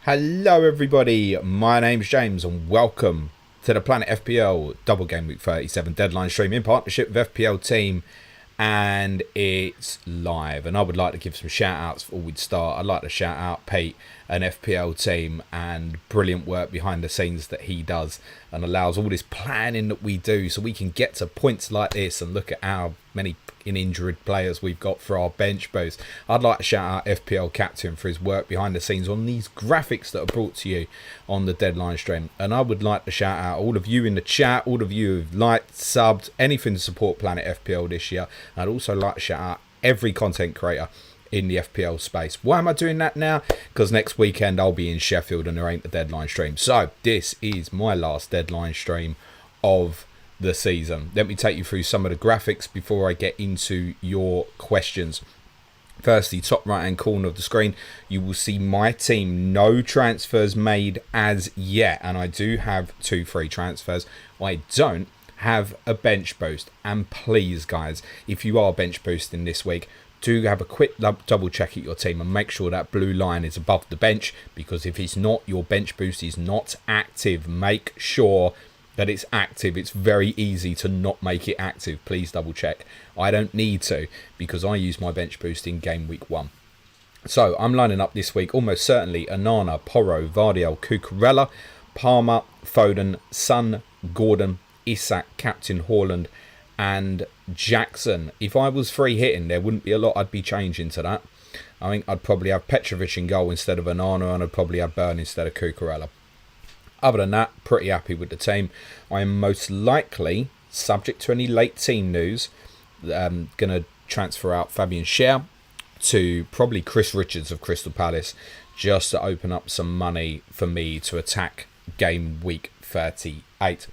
Hello everybody, my name's James and welcome to the Planet FPL double game week 37 deadline stream in partnership with FPL team, and it's live. And I would like to give some shout outs before we start. I'd like to shout out Pete and FPL team and brilliant work behind the scenes that he does and allows all this planning that we do so we can get to points like this and look at how many injured players we've got for our bench boost. I'd like to shout out FPL Captain for his work behind the scenes on these graphics that are brought to you on the deadline stream. And I would like to shout out all of you in the chat, all of you who've liked, subbed, anything to support Planet FPL this year. I'd also like to shout out every content creator in the FPL space. Why am I doing that now? Because next weekend I'll be in Sheffield and there ain't a deadline stream. So this is my last deadline stream of the season. Let me take you through some of the graphics before I get into your questions. Firstly, top right hand corner of the screen, you will see my team, no transfers made as yet, and I do have 2 free transfers. I don't have a bench boost, and please guys, if you are bench boosting this week, do have a quick double check at your team and make sure that blue line is above the bench, because if it's not, your bench boost is not active. Make sure that it's active. It's very easy to not make it active. Please double check. I don't need to, because I use my bench boost in game week 1. So I'm lining up this week almost certainly Anana, Porro, Vardiel, Cucurella, Palmer, Foden, Son, Gordon, Isak, Captain Haaland and Jackson. If I was free hitting, there wouldn't be a lot I'd be changing to that. I think I'd probably have Petrovic in goal instead of Anana, and I'd probably have Burn instead of Cucurella. Other than that, pretty happy with the team. I am most likely, subject to any late team news, going to transfer out Fabian Schär to probably Chris Richards of Crystal Palace, just to open up some money for me to attack game week 38.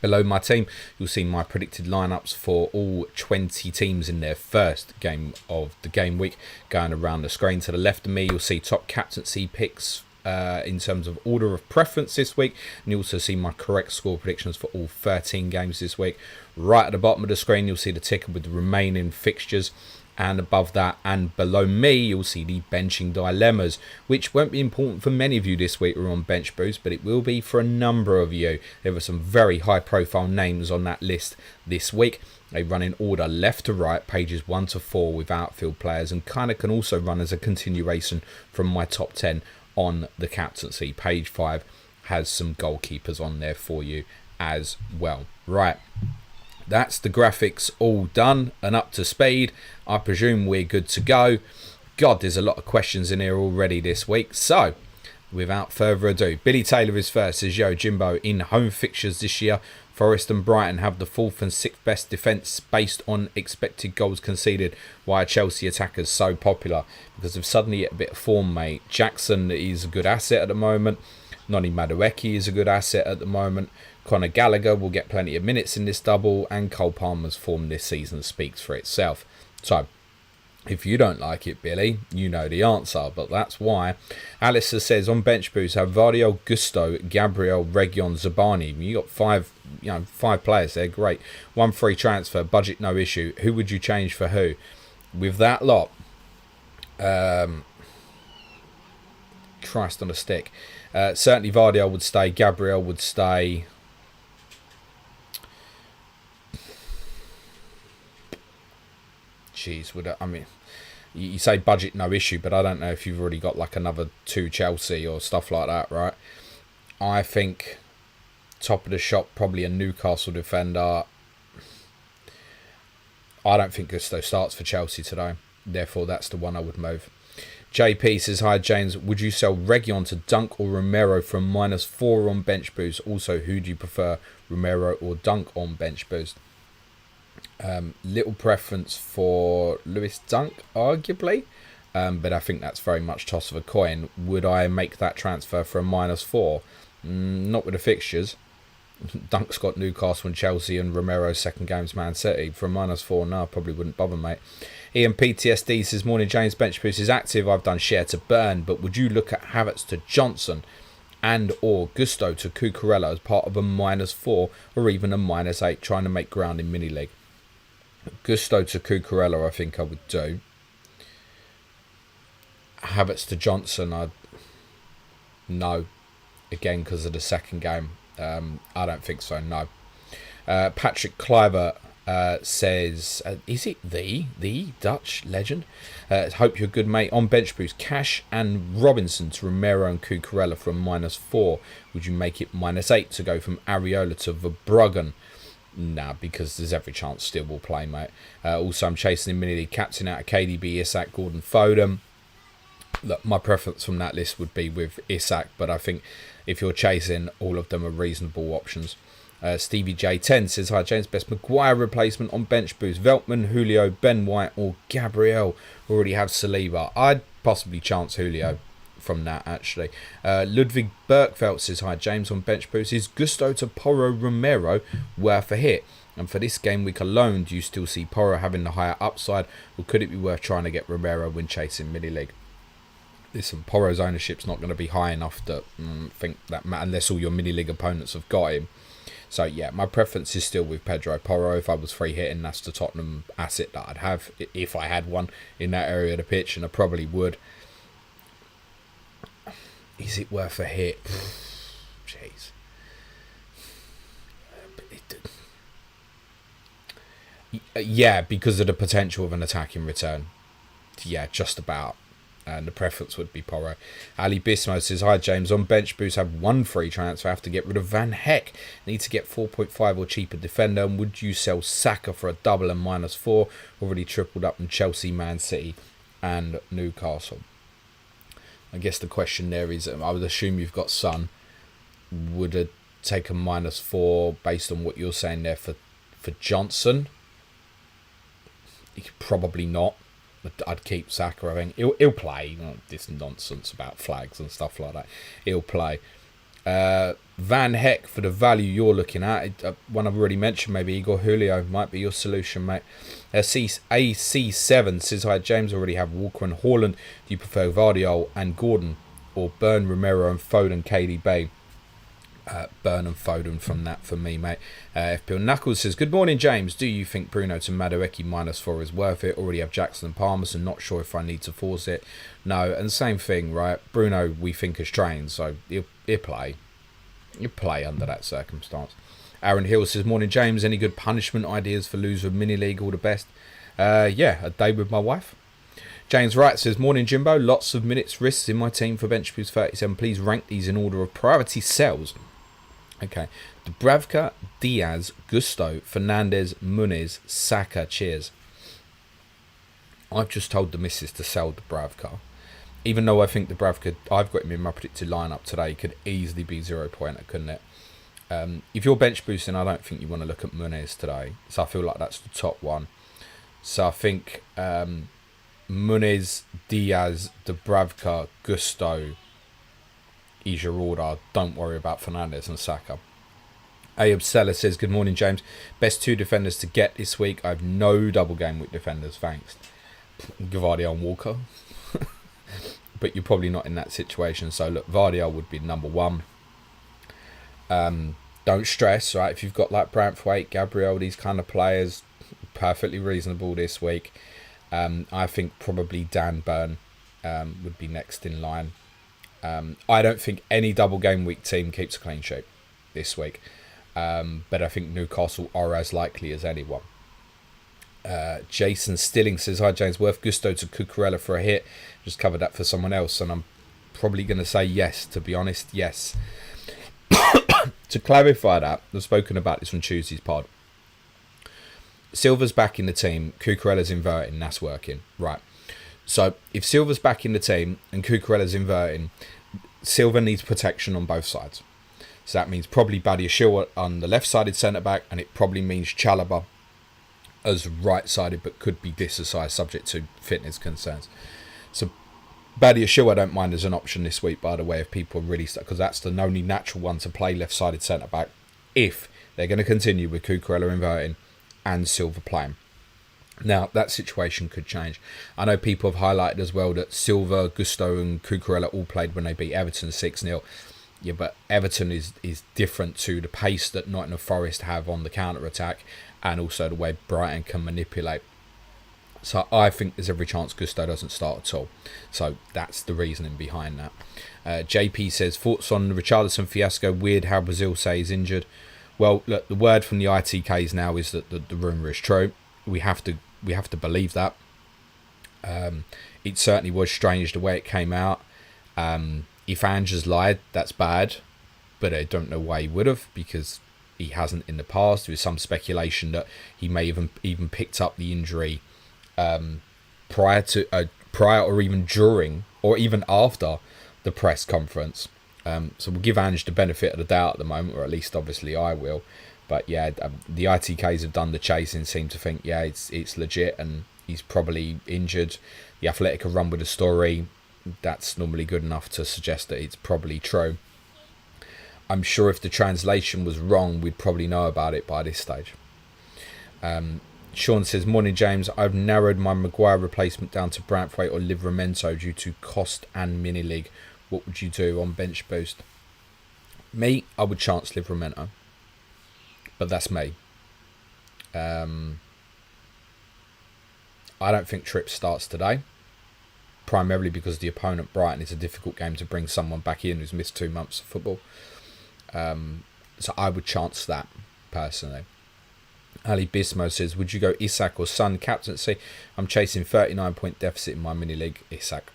Below my team, you'll see my predicted lineups for all 20 teams in their first game of the game week going around the screen. To the left of me, you'll see top captaincy picks in terms of order of preference this week, and you also see my correct score predictions for all 13 games this week. Right at the bottom of the screen, you'll see the ticker with the remaining fixtures, and above that and below me, you'll see the benching dilemmas, which won't be important for many of you this week who are on bench boost, but it will be for a number of you. There were some very high profile names on that list this week. They run in order left to right, pages 1 to 4 with outfield players, and kind of can also run as a continuation from my top 10 on the captaincy. Page 5 has some goalkeepers on there for you as well. Right, that's the graphics all done and up to speed. I presume we're good to go. God, there's a lot of questions in here already this week. So, without further ado, Billy Taylor is first. Says, yo, Jimbo, in home fixtures this year, Forest and Brighton have the 4th and 6th best defence based on expected goals conceded. Why are Chelsea attackers so popular? Because they've suddenly hit a bit of form, mate. Jackson is a good asset at the moment. Noni Madueke is a good asset at the moment. Conor Gallagher will get plenty of minutes in this double, and Cole Palmer's form this season speaks for itself. So, if you don't like it, Billy, you know the answer, but that's why. Alistair says, on bench boost, have Vardiel, Gusto, Gabriel, Reguilon, Zabani. You got 5 players there, great. 1 free transfer, budget no issue. Who would you change for who? With that lot, Christ on a stick. Certainly Vardiel would stay, Gabriel would stay. Jeez, you say budget no issue, but I don't know if you've already got like another 2 Chelsea or stuff like that, right? I think top of the shop, probably a Newcastle defender. I don't think Gusto starts for Chelsea today, therefore that's the one I would move. JP says, hi James, would you sell Reguilon to Dunk or Romero from -4 on bench boost? Also, who do you prefer, Romero or Dunk on bench boost? Little preference for Lewis Dunk, arguably, but I think that's very much toss of a coin. Would I make that transfer for a -4? Not with the fixtures. Dunk's got Newcastle and Chelsea, and Romero's second game's Man City. For a -4, no, I probably wouldn't bother, mate. Ian PTSD says, morning James, bench boost is active. I've done Schär to Burn, but would you look at Havertz to Johnson and or Gusto to Cucurella as part of a -4 or even a -8, trying to make ground in mini league? Gusto to Cucurella, I think I would do. Havertz to Johnson, No. Again, because of the second game. I don't think so, no. Patrick Cliver says, is it the Dutch legend? Hope you're good, mate. On bench boost, Cash and Robinson to Romero and Cucurella from -4. Would you make it -8 to go from Areola to Verbruggen? Nah, because there's every chance still will play, mate. Also, I'm chasing in mini-league captain out of KDB, Isak, Gordon, Foden. Look, my preference from that list would be with Isak, but I think if you're chasing, all of them are reasonable options. Stevie J10 says, hi James, best Maguire replacement on bench boost. Veltman, Julio, Ben White or Gabriel. Already have Saliba. I'd possibly chance Julio from that, actually. Ludwig Bergfeld says, hi James, on bench boost. Is Gusto to Porro Romero worth a hit? And for this game week alone, do you still see Porro having the higher upside, or could it be worth trying to get Romero when chasing mini-league? Listen, Porro's ownership's not going to be high enough to think that, unless all your mini-league opponents have got him. So yeah, my preference is still with Pedro Porro. If I was free hitting, that's the Tottenham asset that I'd have if I had one in that area of the pitch, and I probably would. Is it worth a hit? Jeez. Yeah, because of the potential of an attacking return. Yeah, just about. And the preference would be Porro. Ali Bismo says, hi James, on bench boost have one free transfer, have to get rid of Van Heck, need to get 4.5 or cheaper defender, and would you sell Saka for a double and -4, already tripled up in Chelsea, Man City and Newcastle? I guess the question there is, I would assume you've got Son. Would it take a -4 based on what you're saying there for Johnson? Probably not. I'd keep Saka. I think he'll play. This nonsense about flags and stuff like that. He'll play. Van Heck for the value you're looking at. One I've already mentioned, maybe Igor Julio might be your solution, mate. AC7 says, hi James, already have Walker and Haaland. Do you prefer Vardiol and Gordon, or Burn, Romero and Foden, KDB? Burn and Foden from that for me, mate. FPL Knuckles says, good morning James, do you think Bruno to Madueke -4 is worth it? Already have Jackson and Palmer, not sure if I need to force it. No, and same thing, right? Bruno we think is trained, so he'll play. He'll play under that circumstance. Aaron Hill says, morning James, any good punishment ideas for loser mini league? All the best. Yeah, a day with my wife. James Wright says, morning Jimbo, lots of minutes risks in my team for bench boost 37. Please rank these in order of priority sells. Okay, Dubravka, Diaz, Gusto, Fernandez, Muniz, Saka, cheers. I've just told the missus to sell Dubravka. Even though I think Dubravka, I've got him in my predicted lineup today, could easily be 0-pointer, couldn't it? If you're bench boosting, I don't think you want to look at Muniz today. So I feel like that's the top one. So I think Muniz, Diaz, Dubravka, Gusto is your order. Don't worry about Fernandez and Saka. Ayub Seller says, good morning James, best 2 defenders to get this week. I have no double game week defenders, thanks. Vardy and Walker. But you're probably not in that situation, so look, Vardy would be number 1. Don't stress, right? If you've got like Branthwaite, Gabriel, these kind of players, perfectly reasonable this week. I think probably Dan Burn would be next in line. I don't think any double game week team keeps a clean sheet this week, but I think Newcastle are as likely as anyone. Jason Stilling says, hi James, worth Gusto to Cucurella for a hit? Just covered that for someone else, and I'm probably going to say yes, to be honest, yes. To clarify that, I've spoken about this on Tuesday's pod. Silva's back in the team, Cucurella's inverting, that's working, right? So if Silva's back in the team and Cucurella's inverting, Silva needs protection on both sides. So that means probably Badiashile on the left-sided centre-back, and it probably means Chalobah as right-sided, but could be Disasai subject to fitness concerns. So Badiashile I don't mind as an option this week, by the way, if people are really stuck, because that's the only natural one to play left-sided centre-back if they're going to continue with Cucurella inverting and Silva playing. Now, that situation could change. I know people have highlighted as well that Silva, Gusto and Cucurella all played when they beat Everton 6-0. Yeah, but Everton is different to the pace that Nottingham Forest have on the counter-attack, and also the way Brighton can manipulate. So I think there's every chance Gusto doesn't start at all. So that's the reasoning behind that. JP says, thoughts on the Richarlison fiasco? Weird how Brazil say he's injured. Well, look, the word from the ITKs now is that the rumour is true. We have to believe that. It certainly was strange the way it came out. If Ange's lied, that's bad. But I don't know why he would have, because he hasn't in the past. There was some speculation that he may have even picked up the injury prior or even during or even after the press conference. So we'll give Ange the benefit of the doubt at the moment, or at least obviously I will. But yeah, the ITKs have done the chasing, seem to think, yeah, it's legit and he's probably injured. The Athletic have run with the story. That's normally good enough to suggest that it's probably true. I'm sure if the translation was wrong, we'd probably know about it by this stage. Sean says, morning James, I've narrowed my Maguire replacement down to Branthwaite or Livramento due to cost and mini league. What would you do on bench boost? Me, I would chance Livramento, but that's me. I don't think Tripp starts today, primarily because the opponent Brighton is a difficult game to bring someone back in who's missed 2 months of football. So I would chance that personally. Ali Bismo says, would you go Isak or Son captaincy? I'm chasing 39-point deficit in my mini league. Isak.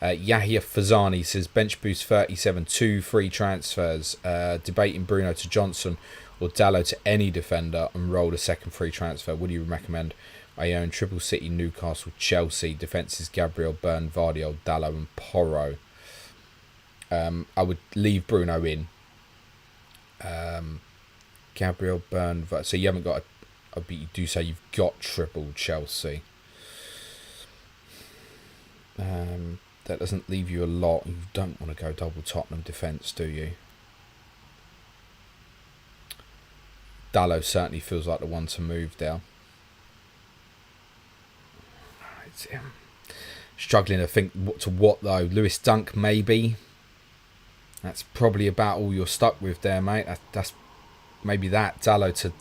Yahya Fazani says, bench boost 37, 2 free transfers. Debating Bruno to Johnson or Dallo to any defender and roll a second free transfer. What do you recommend? I own Triple City, Newcastle, Chelsea. Defences Gabriel, Byrne, Vardiol, Dallo and Porro. I would leave Bruno in. Gabriel, Byrne. So you haven't got but you do say you've got triple Chelsea. That doesn't leave you a lot. You don't want to go double Tottenham defence, do you? Dallo certainly feels like the one to move there. Struggling to think what though. Lewis Dunk maybe. That's probably about all you're stuck with there, mate. That's maybe that. Dallo to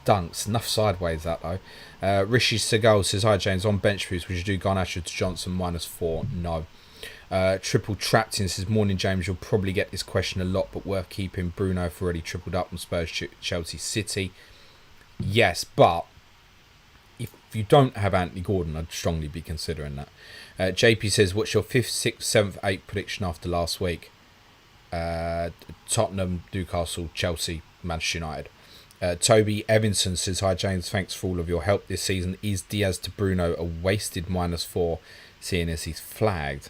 Dunks. Enough sideways that though. Rishi Segal says, hi James, on bench boost, would you do Garnacho to Johnson -4? No. Triple Trapped in says, morning James, you'll probably get this question a lot, but worth keeping. Bruno have already tripled up on Spurs, Chelsea, City. Yes, but if you don't have Anthony Gordon, I'd strongly be considering that. JP says, what's your 5th, 6th, 7th, 8th prediction after last week? Tottenham, Newcastle, Chelsea, Manchester United. Toby Evanson says, hi James, thanks for all of your help this season. Is Diaz to Bruno a wasted -4, seeing as he's flagged?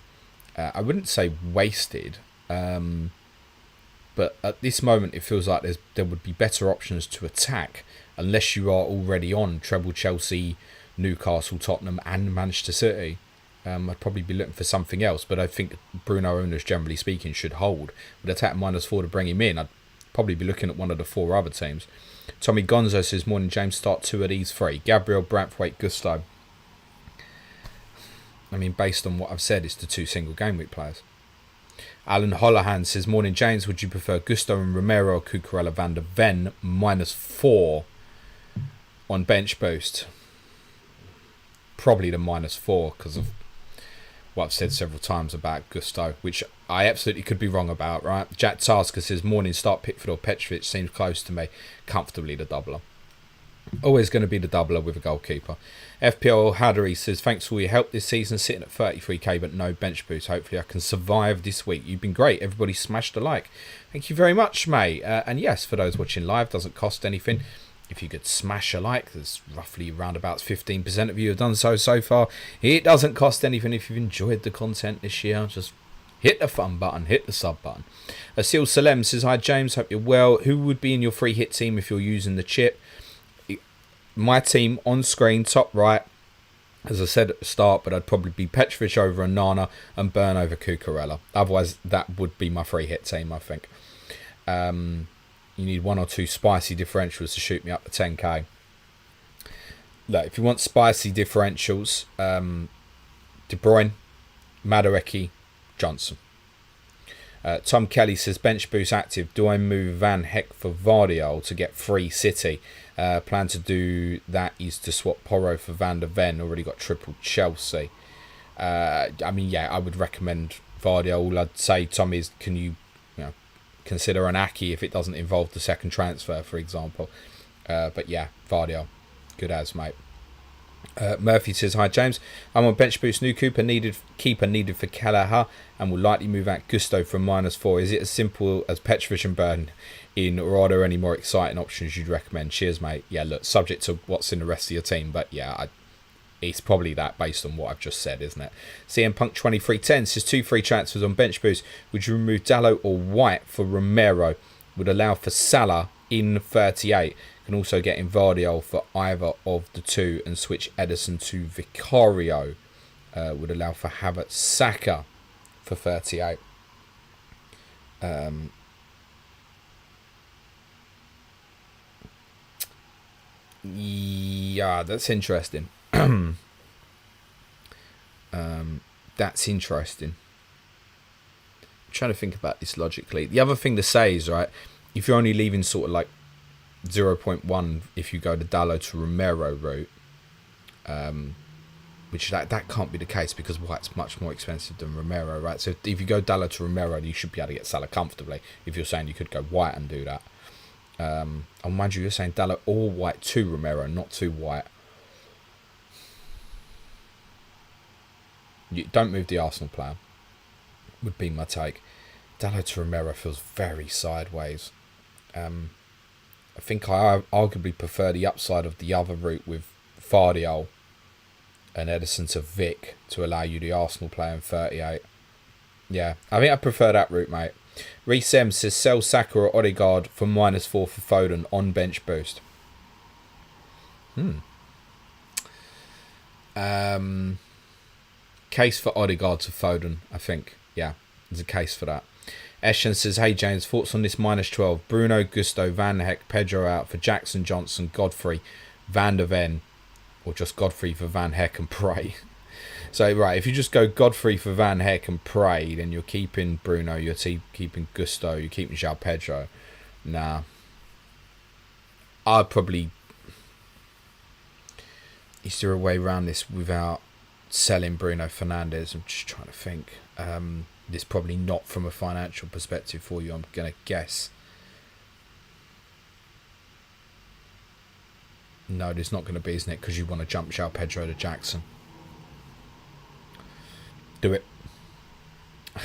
I wouldn't say wasted, but at this moment it feels like there would be better options to attack unless you are already on treble Chelsea, Newcastle, Tottenham and Manchester City. I'd probably be looking for something else, but I think Bruno owners, generally speaking, should hold. With attack -4 to bring him in, I'd probably be looking at one of the 4 other teams. Tommy Gonzo says, morning James, start 2 of these 3. Gabriel, Branthwaite, Gusto. I mean, based on what I've said, it's the 2 single game week players. Alan Holohan says, morning James, would you prefer Gusto and Romero or Cucurella van der Ven -4 on bench boost? Probably the -4 because of what I've said several times about Gusto, which I absolutely could be wrong about, right? Jack Tasker says, morning start Pickford or Petrovic, seems close to me. Comfortably the doubler. Always going to be the doubler with a goalkeeper. FPL Haddery says, thanks for all your help this season, sitting at 33k but no bench boost. Hopefully I can survive this week. You've been great. Everybody smashed a like. Thank you very much, mate. And yes, for those watching live, doesn't cost anything. If you could smash a like, there's roughly around about 15% of you have done so far. It doesn't cost anything if you've enjoyed the content this year. Just hit the fun button, hit the sub button. Asil Salem says, hi James, hope you're well. Who would be in your free hit team if you're using the chip? My team on screen, top right, as I said at the start, but I'd probably be Petrovic over Onana and Byrne over Cucurella. Otherwise, that would be my free hit team, I think. You need 1 or 2 spicy differentials to shoot me up to 10k. Look, if you want spicy differentials, De Bruyne, Madueke, Johnson. Tom Kelly says, bench boost active. Do I move Van Heck for Vardiol to get free City? Plan to do that is to swap Porro for Van der Ven. Already got triple Chelsea. I mean, yeah, I would recommend Vardy. All I'd say, Tom, is can you consider an Aki if it doesn't involve the second transfer, for example. But yeah, Vardy, good as, mate. Murphy says, hi James, I'm on bench boost. New keeper needed for Kelleher and will likely move out Gusto from -4. Is it as simple as Petrovic and Burn in, or are there any more exciting options you'd recommend? Cheers, mate. Yeah, look, subject to what's in the rest of your team, but yeah, it's probably that based on what I've just said, isn't it? CM Punk 2310 says 2 free transfers on bench boost. Would you remove Dalot or White for Romero? Would allow for Salah in 38. Can also get Invardio for either of the two and switch Edison to Vicario. Would allow for Havertz Saka for 38. Yeah, that's interesting. That's interesting. I'm trying to think about this logically. The other thing to say is, right, if you're only leaving sort of like 0.1 if you go the Dalot to Romero route, which that can't be the case because White's much more expensive than Romero, right? So if you go Dalot to Romero, you should be able to get Salah comfortably. If you're saying you could go White and do that, and mind you, you're saying Dalot or White to Romero, not to White. You don't move the Arsenal player, would be my take. Dalot to Romero feels very sideways. I think I arguably prefer the upside of the other route with Vardiol and Edison to Vic to allow you the Arsenal player in 38. Yeah, I think I prefer that route, mate. Reece M says sell Saka or Odegaard for -4 for Foden on bench boost. Case for Odegaard to Foden, I think. Yeah, there's a case for that. Eshen says, hey James, thoughts on this -12? Bruno, Gusto, Van Heck, Pedro out for Jackson, Johnson, Godfrey, Van der Ven, or just Godfrey for Van Heck and Pray. So, right, if you just go Godfrey for Van Heck and Pray, then you're keeping Bruno, you're keeping Gusto, you're keeping João Pedro. Nah. I'd probably... Is there a way around this without selling Bruno Fernandes? I'm just trying to think. This probably not from a financial perspective for you, I'm going to guess. No, there's not going to be, isn't it? Because you want to jump João Pedro to Jackson. Do it.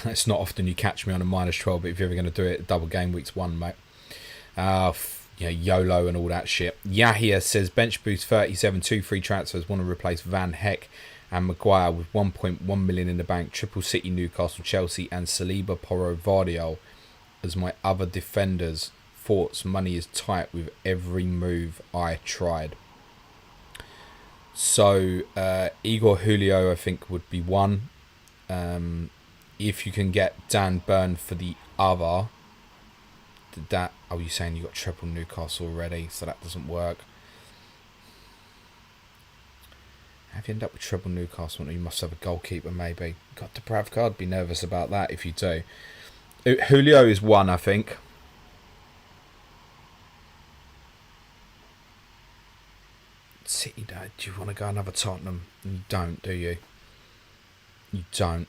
It's not often you catch me on a -12, but if you're ever going to do it, double game weeks 1, mate. YOLO and all that shit. Yahya says bench boost 37, 2 free transfers, want to replace Van Heck and Maguire with 1.1 million in the bank. Triple City, Newcastle, Chelsea, and Saliba, Porro, Vardiol as my other defenders. Thoughts? Money is tight with every move I tried. So Igor Julio, I think, would be one. If you can get Dan Burn for the other. Oh, you're saying you got triple Newcastle already, so that doesn't work. Have you ended up with triple Newcastle? You must have a goalkeeper, maybe. Got Dubravka, I'd be nervous about that if you do. Julio is one, I think. City, do you want to go another Tottenham? You don't, do you? You don't.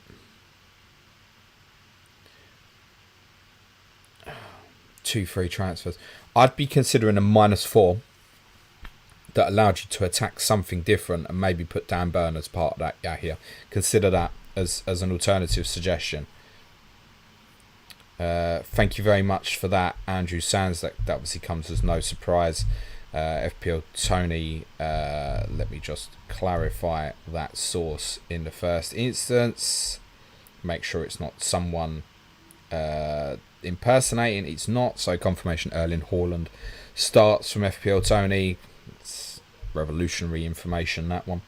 Two free transfers. I'd be considering a -4 that allowed you to attack something different and maybe put Dan Burn as part of that. Yeah, here. Consider that as an alternative suggestion. Thank you very much for that, Andrew Sands. That obviously comes as no surprise. FPL Tony, let me just clarify that source in the first instance. Make sure it's not someone impersonating. It's not. So confirmation Erling Haaland starts from FPL Tony. It's revolutionary information, that one.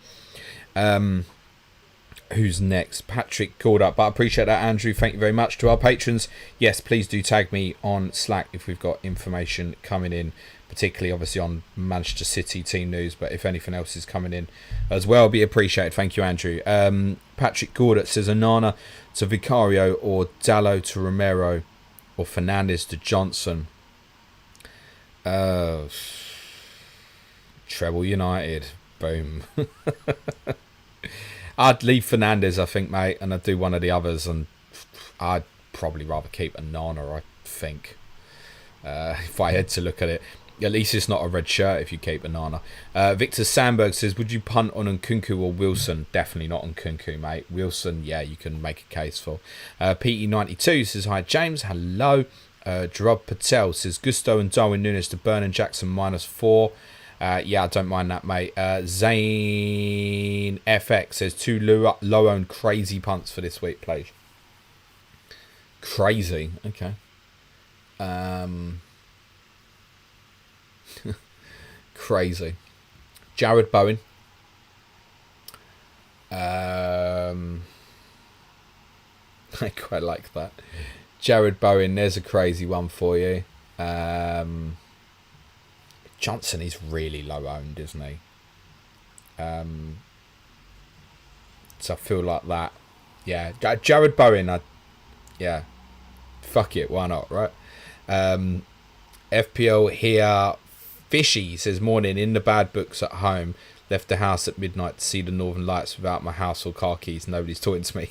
Who's next? Patrick called up, but I appreciate that, Andrew. Thank you very much. To our patrons, yes, please do tag me on Slack if we've got information coming in, particularly obviously on Manchester City team news, but if anything else is coming in as well, be appreciated. Thank you, Andrew. Patrick Gordon says Onana to Vicario or Dalot to Romero or Fernandes to Johnson. Treble United. Boom. I'd leave Fernandez, I think, mate, and I'd do one of the others, and I'd probably rather keep Nana, I think. If I had to look at it. At least it's not a red shirt if you keep Nana. Victor Sandberg says, would you punt on Nkunku or Wilson? Definitely not on Nkunku, mate. Wilson, yeah, you can make a case for. PT92 says, hi, James. Hello. Gerard Patel says, Gusto and Darwin Núñez to Burnham Jackson -4. Yeah, I don't mind that, mate. Zane FX says, 2 low-owned crazy punts for this week, please. Crazy. Okay. Crazy. Jared Bowen. I quite like that. Jared Bowen, there's a crazy one for you. Johnson is really low owned, isn't he? So I feel like that. Yeah, Jared Bowen. Yeah, fuck it, why not, right? FPL here. Fishy says, morning, in the bad books at home. Left the house at midnight to see the Northern Lights without my house or car keys. Nobody's talking to me.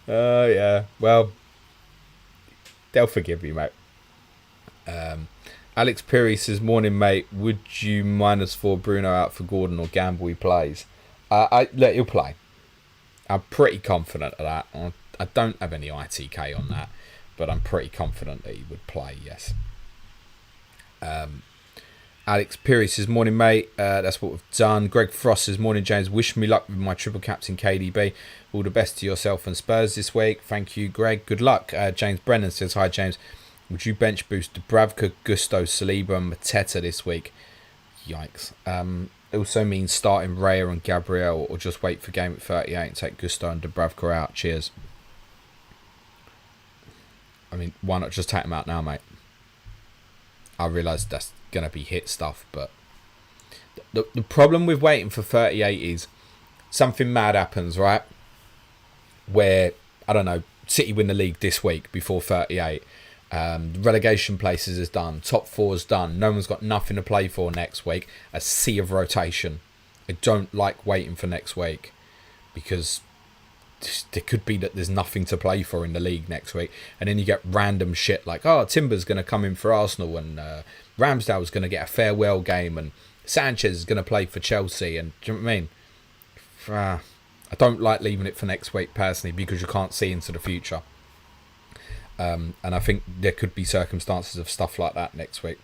Oh, yeah. Well, they'll forgive you, mate. Alex Perry says, morning, mate. Would you -4 Bruno out for Gordon or gamble he plays? Look, he'll play. I'm pretty confident of that. I don't have any ITK on that, but I'm pretty confident that he would play, yes. Alex Perry says, morning, mate. That's what we've done. Greg Frost says, morning, James. Wish me luck with my triple captain KDB. All the best to yourself and Spurs this week. Thank you, Greg. Good luck. James Brennan says, hi, James. Would you bench boost Dubravka, Gusto, Saliba and Mateta this week? Yikes. It also means starting Raya and Gabriel, or just wait for game at 38 and take Gusto and Dubravka out. Cheers. I mean, why not just take him out now, mate? I realise that's going to be hit stuff, but the problem with waiting for 38 is something mad happens, right? Where, I don't know, City win the league this week before 38. Relegation places is done. Top 4 is done. No one's got nothing to play for next week. A sea of rotation. I don't like waiting for next week because there could be that there's nothing to play for in the league next week, and then you get random shit like, oh, Timber's going to come in for Arsenal, and Ramsdale's going to get a farewell game, and Sanchez is going to play for Chelsea, and do you know what I mean? I don't like leaving it for next week personally because you can't see into the future, and I think there could be circumstances of stuff like that next week.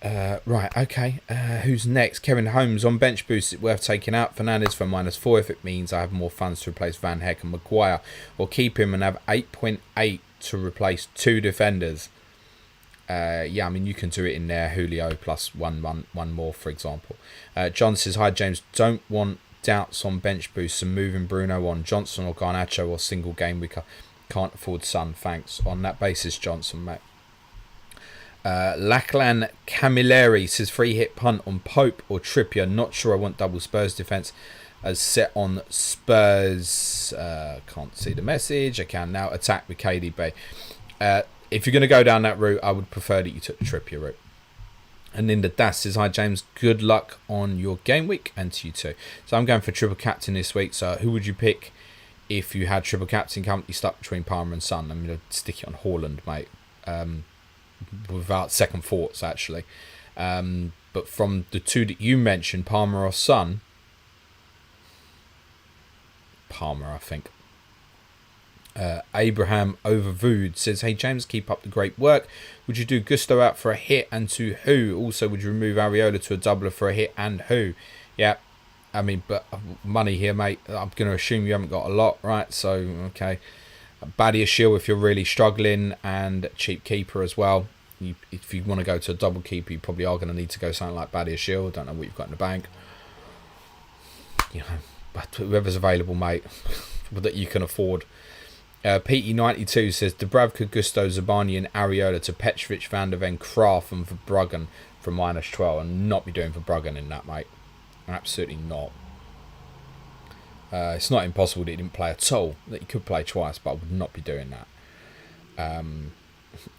Right, okay. Who's next? Kevin Holmes on bench boost. Is it worth taking out Fernandez for -4 if it means I have more funds to replace Van Heck and Maguire, or keep him and have 8.8 to replace 2 defenders? Yeah, I mean, you can do it in there. Julio plus one more, for example. John says, hi, James. Don't want doubts on bench boosts and moving Bruno on Johnson or Garnacho or single game week. Can't afford Son. Thanks. On that basis, Johnson, mate. Lachlan Camilleri says, free hit punt on Pope or Trippier. Not sure I want double Spurs defence as set on Spurs. Can't see the message. I can now attack with KDB. If you're going to go down that route, I would prefer that you took the Trippier route. And Linda Das says, hi, James. Good luck on your game week, and to you too. So I'm going for triple captain this week. So who would you pick if you had triple captain currently stuck between Palmer and Son? I'm going to stick it on Haaland, mate. Without second thoughts, actually. But from the two that you mentioned, Palmer or Son, Palmer, I think. Abraham Overvood says, hey, James, keep up the great work. Would you do Gusto out for a hit, and to who? Also, would you remove Areola to a doubler for a hit, and who? Yeah, I mean, but money here, mate. I'm going to assume you haven't got a lot, right? So, okay. Badia Shield if you're really struggling, and cheap keeper as well. If you want to go to a double keeper, you probably are going to need to go something like Badia Shield. Don't know what you've got in the bank. You know, but whoever's available, mate, that you can afford. PT92 says, Dubravka, Gusto, Zabani and Areola to Petrovic, Van der Ven, Kraft and Verbruggen for -12. And not be doing Verbruggen in that, mate. Absolutely not. It's not impossible that he didn't play at all. That he could play twice, but I would not be doing that.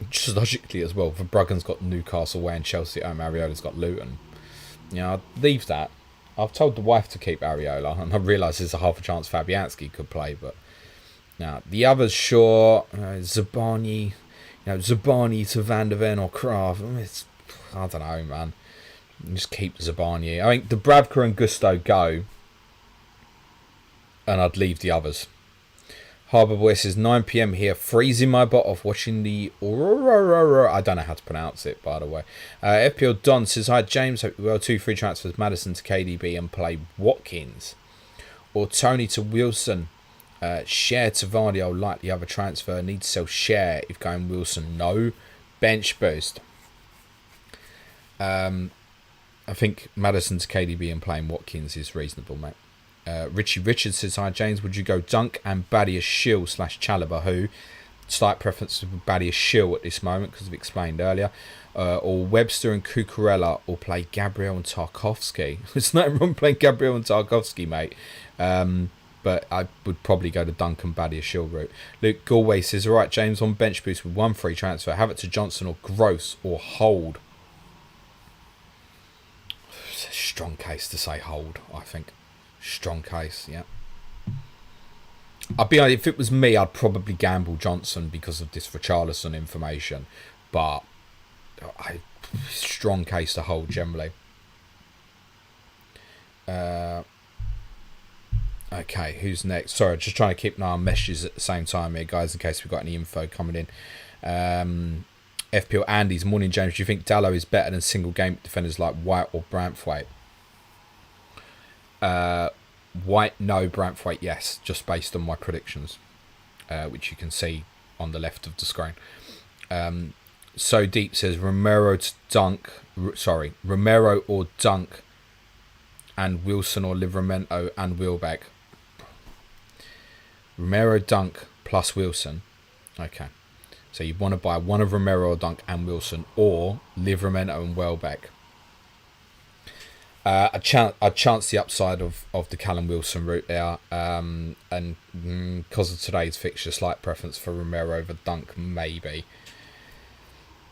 just logically as well. Verbruggen's got Newcastle away and Chelsea at home. Ariola's got Luton. I'd leave that. I've told the wife to keep Areola, and I realise there's a half a chance Fabianski could play, but now the others, sure, Zabani, Zabani to Van der Ven or Kraft. I don't know, man. Just keep Zabani. I think Dubravka and Gusto go, and I'd leave the others. Harbour Boy says 9 PM here, freezing my butt off watching the Aurora. I don't know how to pronounce it, by the way. FPL Don says, hi James, hope you're well. 2 free transfers, Maddison to KDB and play Watkins. Or Tony to Wilson. Share to Vardy, I'll like the other transfer. Need to sell Share if going Wilson. No. Bench boost. I think Maddison to KDB and playing Watkins is reasonable, mate. Richie Richards says, hi James, would you go Dunk and Badia Shill / Chalobah, who slight preference for Badia Shill at this moment because I've explained earlier, or Webster and Cucurella, or play Gabriel and Tarkovsky. There's nothing wrong playing Gabriel and Tarkovsky, mate, but I would probably go to Dunk and Badia Shill route. Luke Galway says, alright James, on bench boost with 1 free transfer, have it to Johnson or Gross or hold. It's a strong case to say hold, I think. Strong case, yeah. I'd be honest, if it was me, I'd probably gamble Johnson because of this Richarlison information, but strong case to hold generally. Okay, who's next? Sorry, just trying to keep an eye on messages at the same time here, guys, in case we've got any info coming in. FPL Andy's morning, James. Do you think Dallo is better than single game defenders like White or Branthwaite? White, no. Branthwaite, yes. Just based on my predictions, which you can see on the left of the screen. So Deep says Romero to Dunk. Romero or Dunk, and Wilson or Livramento and Wilbeck. Romero, Dunk plus Wilson. Okay. So you want to buy one of Romero or Dunk and Wilson, or Livramento and Welbeck. I'd chance the upside of the Callum Wilson route there, and because of today's fixture, slight preference for Romero over Dunk, maybe.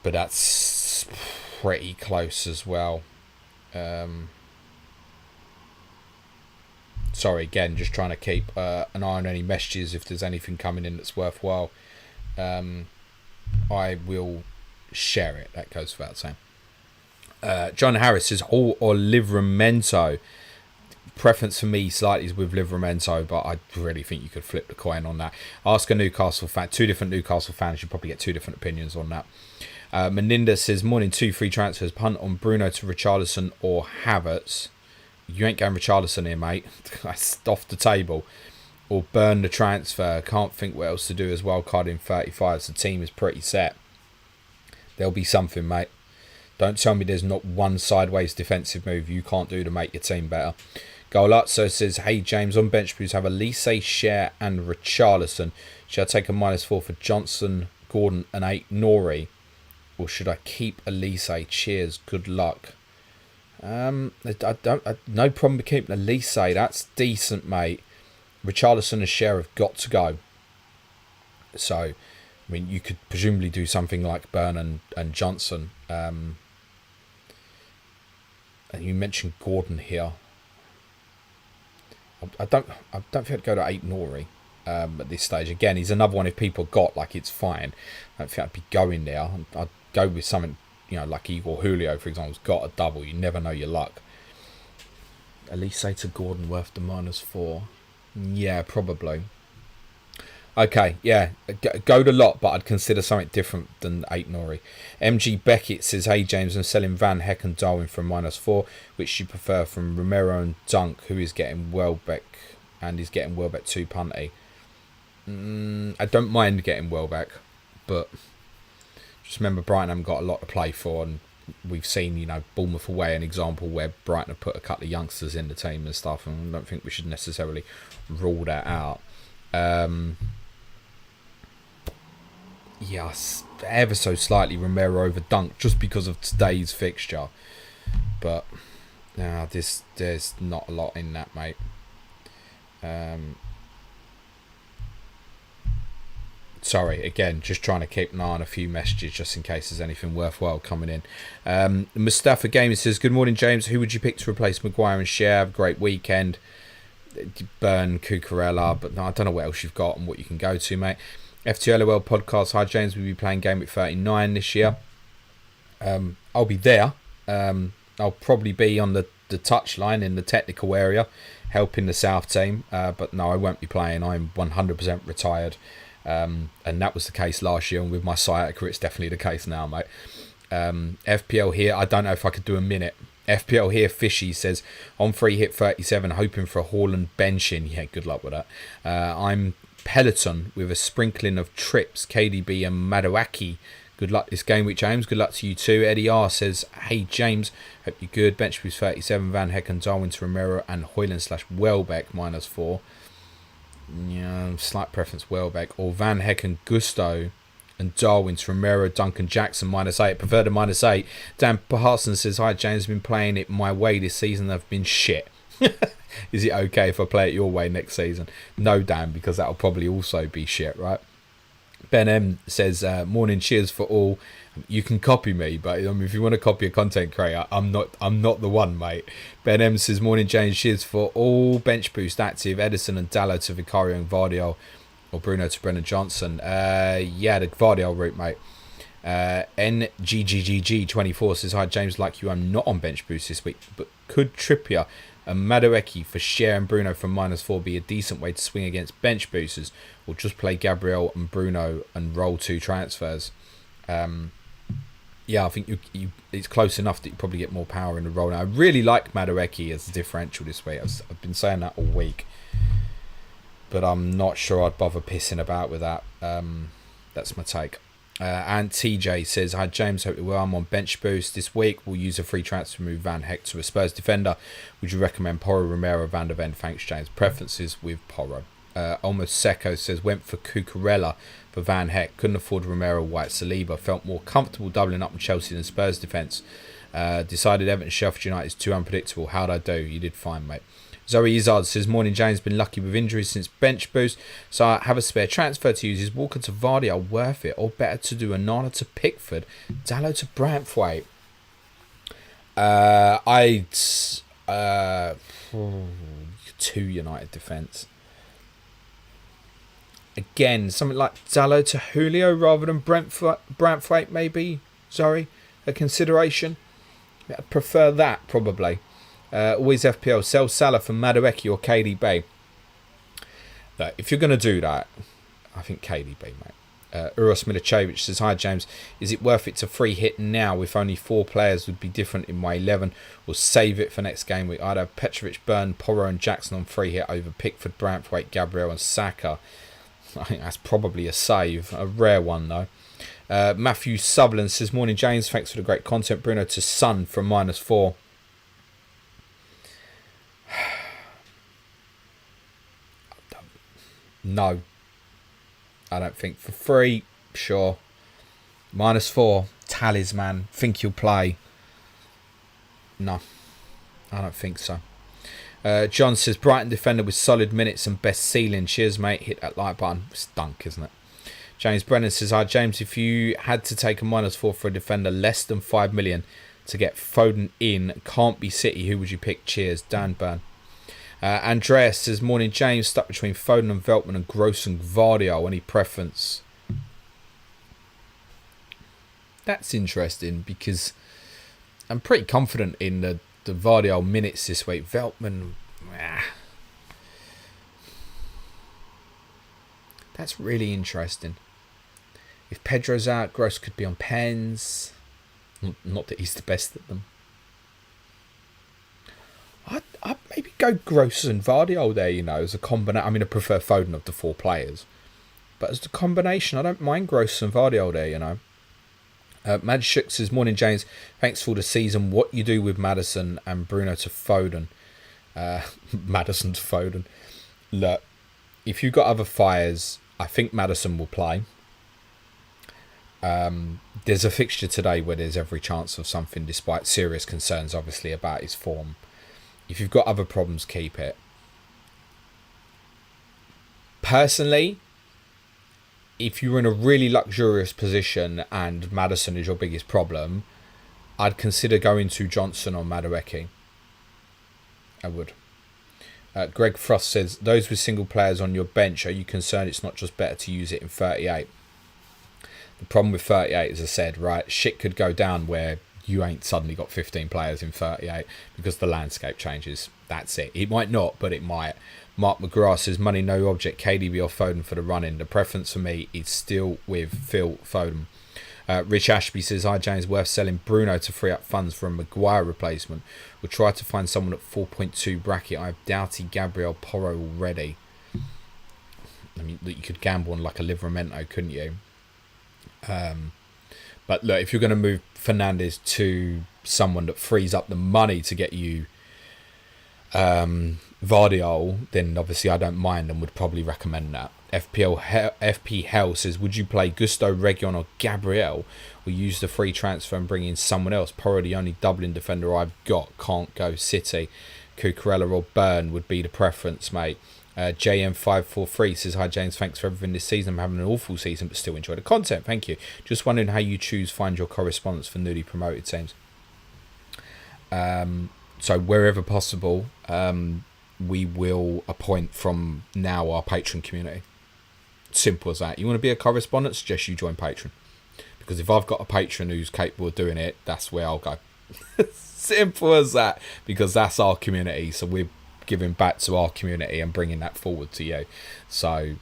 But that's pretty close as well. Sorry, again, just trying to keep an eye on any messages if there's anything coming in that's worthwhile. I will share it, that goes without saying. John Harris says Hall or Livramento. Preference for me slightly is with Livramento, but I really think you could flip the coin on that. Ask a Newcastle fan. 2 different Newcastle fans. You'll probably get 2 different opinions on that. Meninda says morning 2 free transfers. Punt on Bruno to Richarlison or Havertz. You ain't going Richarlison here, mate. That's off the table. Or burn the transfer. Can't think what else to do as well. Card in 35. So the team is pretty set. There'll be something, mate. Don't tell me there's not one sideways defensive move you can't do to make your team better. Golazzo says, hey James, on bench boost have Elise, Share and Richarlison. Should I take a -4 for Johnson, Gordon and 8 Nori? Or should I keep Elise? Cheers, good luck. No problem with keeping Elise. That's decent, mate. Richarlison and Share have got to go. So, I mean, you could presumably do something like Burn and Johnson. And you mentioned Gordon here. I don't think I'd go to 8 Nori at this stage. Again, he's another one if people got, like, it's fine. I don't think I'd be going there. I'd go with something, like Igor Julio, for example, has got a double. You never know your luck. Elise to Gordon worth the -4. Yeah, probably. Okay, yeah, go to lot, but I'd consider something different than 8 Nori. MG Beckett says, hey James, I'm selling Van Heck and Darwin for -4. Which you prefer from Romero and Dunk, who is getting Welbeck, and is getting Welbeck 2 punty. I don't mind getting Welbeck, but just remember Brighton haven't got a lot to play for, and we've seen, Bournemouth away, an example where Brighton have put a couple of youngsters in the team and stuff, and I don't think we should necessarily rule that out. Yes, ever so slightly Romero over Dunk just because of today's fixture, but there's not a lot in that, mate. Sorry, again, just trying to keep an eye on a few messages just in case there's anything worthwhile coming in. Mustafa Gamer says, good morning, James. Who would you pick to replace Maguire and Shea? Have a great weekend. Burn Cucurella, but no, I don't know what else you've got and what you can go to, mate. F2LOL podcast. Hi, James. We'll be playing Gameweek 39 this year. I'll be there. I'll probably be on the touchline in the technical area, helping the South team. But no, I won't be playing. I'm 100% retired. And that was the case last year, and with my sciatica it's definitely the case now, mate. FPL here, I don't know if I could do a minute. FPL here, Fishy says, on free hit 37, hoping for a Haaland benching. Yeah, good luck with that. I'm Peloton with a sprinkling of trips, KDB and Madawaki. Good luck this game week, James. Good luck to you too. Eddie R says, hey James, hope you're good. Bench boost 37, Van Hecken, Darwin to Romero and Hoyland/Welbeck -4. Yeah, slight preference Welbeck, or Van Hecken, Gusto and Darwin to Romero, Duncan Jackson -8. Prefer the -8. Dan Parsons says, hi James, been playing it my way this season. I've been shit. Is it okay if I play it your way next season? No, Dan, because that'll probably also be shit, right? Ben M says, morning, cheers for all. You can copy me, but I mean, if you want to copy a content creator, I'm not the one, mate. Ben M says, morning, James, cheers for all. Bench boost active, Edison and Dallo to Vicario and Vardiol, or Bruno to Brennan Johnson. Yeah, the Vardiol route, mate. NGGGG24 says, hi James, like you, I'm not on bench boost this week, but could Trippier and Madueke for Shea and Bruno from -4 be a decent way to swing against bench boosters, or just play Gabriel and Bruno and roll 2 transfers? Yeah, I think it's close enough that you probably get more power in the roll. Now, I really like Madueke as a differential this week. I've been saying that all week, but I'm not sure I'd bother pissing about with that. That's my take. And TJ says, hi James, hope you're well. I'm on bench boost this week. We'll use a free transfer to move Van Heck to a Spurs defender. Would you recommend Porro, Romero, Van der Ven? Thanks, James. Preferences with Porro. Almost Secco says, went for Cucurella for Van Heck. Couldn't afford Romero, White, Saliba. Felt more comfortable doubling up on Chelsea than Spurs defence. Decided Everton, Sheffield United is too unpredictable. How'd I do? You did fine, mate. Zoe Izard says, morning James, been lucky with injuries since bench boost, so I have a spare transfer to use. Is Walker to Vardy worth it, or better to do Onana to Pickford, Dallo to Brantwaite? Two United defence. Again, something like Dallo to Julio rather than Brantwaite, maybe. Sorry, a consideration. I'd prefer that probably. Always FPL, sell Salah for Madueke or KDB. But if you're going to do that, I think KDB, mate. Uros Milicevic says, hi James, is it worth it to free hit now if only 4 players would be different in my 11, or save it for next game week? I'd have Petrovic, Burn, Porro and Jackson on free hit over Pickford, Brantwaite, Gabriel and Saka. I think that's probably a save, a rare one though. Matthew Sutherland says, morning James, thanks for the great content. Bruno to Son from -4. No, I don't think. For free, sure. -4, talisman, think you'll play. No, I don't think so. John says, Brighton defender with solid minutes and best ceiling. Cheers, mate. Hit that like button. It's dunk, isn't it? James Brennan says, hi James, if you had to take a -4 for a defender less than 5 million to get Foden in, can't be City, who would you pick? Cheers, Dan Burn. Andreas says, morning James, stuck between Foden and Veltman and Gross and Vardiol. Any preference? That's interesting because I'm pretty confident in the Vardiol minutes this week. Veltman, that's really interesting. If Pedro's out, Gross could be on pens. Not that he's the best at them. I'd maybe go Gross and Vardiol there, as a combination. I mean, I prefer Foden of the 4 players. But as a combination, I don't mind Gross and Vardiol there, Mad Shook says, morning James, thanks for the season. What you do with Maddison and Bruno to Foden? Maddison to Foden. Look, if you've got other fires, I think Maddison will play. There's a fixture today where there's every chance of something, despite serious concerns, obviously, about his form. If you've got other problems, keep it. Personally, if you're in a really luxurious position and Maddison is your biggest problem, I'd consider going to Johnson or Madueke. I would. Greg Frost says, those with single players on your bench, are you concerned it's not just better to use it in 38? The problem with 38, as I said, right, shit could go down where you ain't suddenly got 15 players in 38 because the landscape changes. That's it. It might not, but it might. Mark McGrath says, money no object, KDB or Foden for the run-in. The preference for me is still with Phil Foden. Rich Ashby says, hi James, worth selling Bruno to free up funds for a Maguire replacement. We'll try to find someone at 4.2 bracket. I have Doughty, Gabriel, Porro already. I mean, you could gamble on like a Livramento, couldn't you? But look, if you're going to move Fernandes to someone that frees up the money to get you Vardiol, then obviously I don't mind and would probably recommend that. FP Hell says, would you play Gusto, Region or Gabriel, or use the free transfer and bring in someone else? Probably the only Dublin defender I've got. Can't go City. Cucurella or Burn would be the preference, mate. JM543 says, hi James, thanks for everything this season. I'm having an awful season but still enjoy the content, thank you. Just wondering how you find your correspondence for newly promoted teams. So wherever possible, we will appoint from now our Patreon community. Simple as that. You want to be a correspondent, suggest you join Patreon, because if I've got a patron who's capable of doing it, that's where I'll go. Simple as that, because that's our community, so we're giving back to our community and bringing that forward to you. So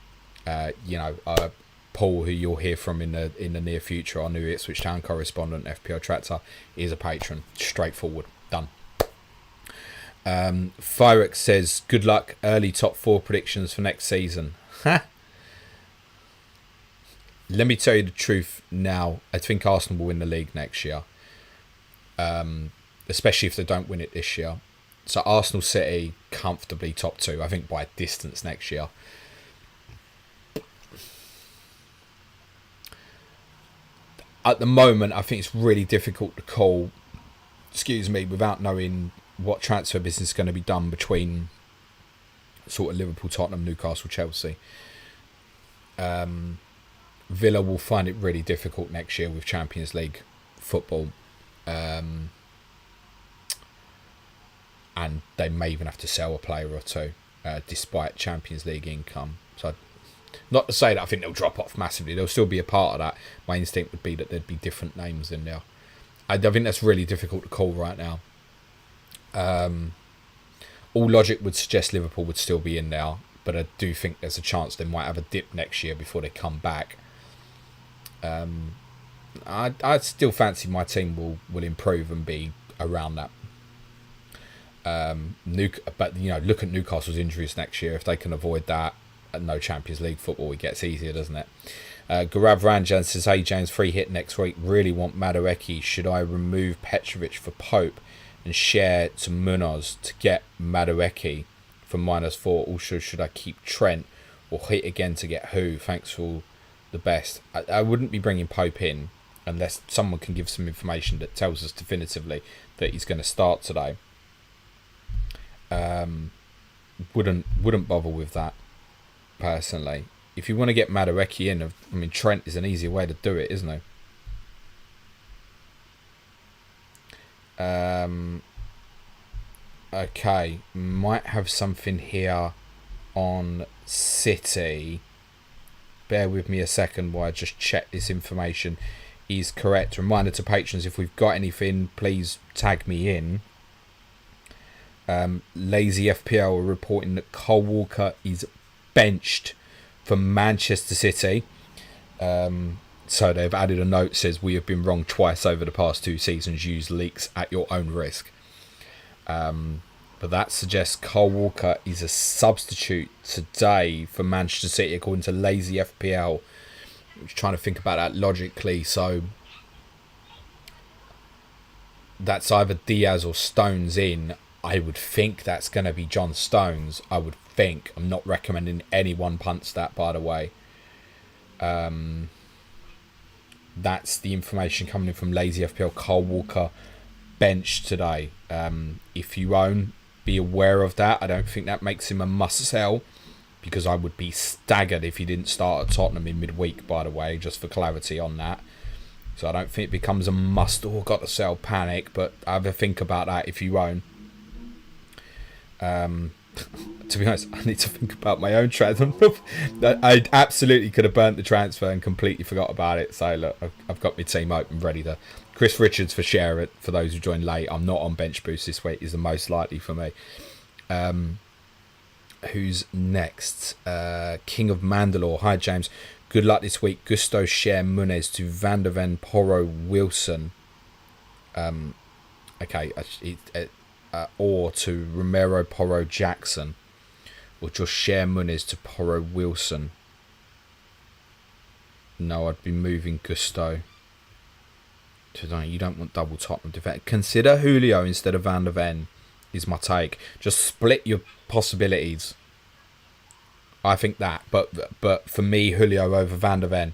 Paul, who you'll hear from in the near future, our new Ipswich Town correspondent, FPL Tractor, is a patron. Straightforward. Done. Fyrex says, good luck, early top 4 predictions for next season. Let me tell you the truth now. I think Arsenal will win the league next year, especially if they don't win it this year. So Arsenal, City, comfortably top 2, I think by a distance next year. At the moment, I think it's really difficult to call, without knowing what transfer business is going to be done between sort of Liverpool, Tottenham, Newcastle, Chelsea. Villa will find it really difficult next year with Champions League football. And they may even have to sell a player or two, despite Champions League income. So, not to say that I think they'll drop off massively. They'll still be a part of that. My instinct would be that there'd be different names in there. I think that's really difficult to call right now. All logic would suggest Liverpool would still be in there, but I do think there's a chance they might have a dip next year before they come back. I still fancy my team will improve and be around that. But look at Newcastle's injuries next year. If they can avoid that, no Champions League football, it gets easier, doesn't it? Gaurav Ranjan says, hey James, free hit next week. Really want Madueke. Should I remove Petrovic for Pope and share to Munoz to get Madueke for -4? Also, should I keep Trent or hit again to get who? Thanks for all the best. I wouldn't be bringing Pope in unless someone can give some information that tells us definitively that he's going to start today. Wouldn't bother with that personally. If you want to get Madueke in, Trent is an easier way to do it, isn't it? Okay, might have something here on City. Bear with me a second while I just check this information is correct. Reminder to patrons, if we've got anything, please tag me in. Lazy FPL are reporting that Cole Walker is benched for Manchester City. So they've added a note that says, we have been wrong twice over the past 2 seasons. Use leaks at your own risk. But that suggests Cole Walker is a substitute today for Manchester City, according to Lazy FPL. I'm just trying to think about that logically. So that's either Diaz or Stones in. I would think that's going to be John Stones. I would think. I'm not recommending anyone punts that, by the way. That's the information coming in from Lazy FPL. Cole Walker benched today. If you own, be aware of that. I don't think that makes him a must sell. because I would be staggered if he didn't start at Tottenham in midweek, by the way, just for clarity on that. So I don't think it becomes a must or got to sell panic, but have a think about that if you own. To be honest, I need to think about my own transfer. I absolutely could have burnt the transfer and completely forgot about it. So look, I've got my team open, ready to. Chris Richards for share it. For those who joined late, I'm not on bench boost this week. Is the most likely for me. Who's next? King of Mandalore. Hi James. Good luck this week. Gusto, Cher, Munez to Van der Ven, Porro, Wilson. Okay. Or to Romero, Porro, Jackson. Or just Cher, Munez to Porro, Wilson. No, I'd be moving Gusto. You don't want double Tottenham defence. Consider Julio instead of Van der Ven is my take. Just split your possibilities. I think that, but for me, Julio over Van der Ven.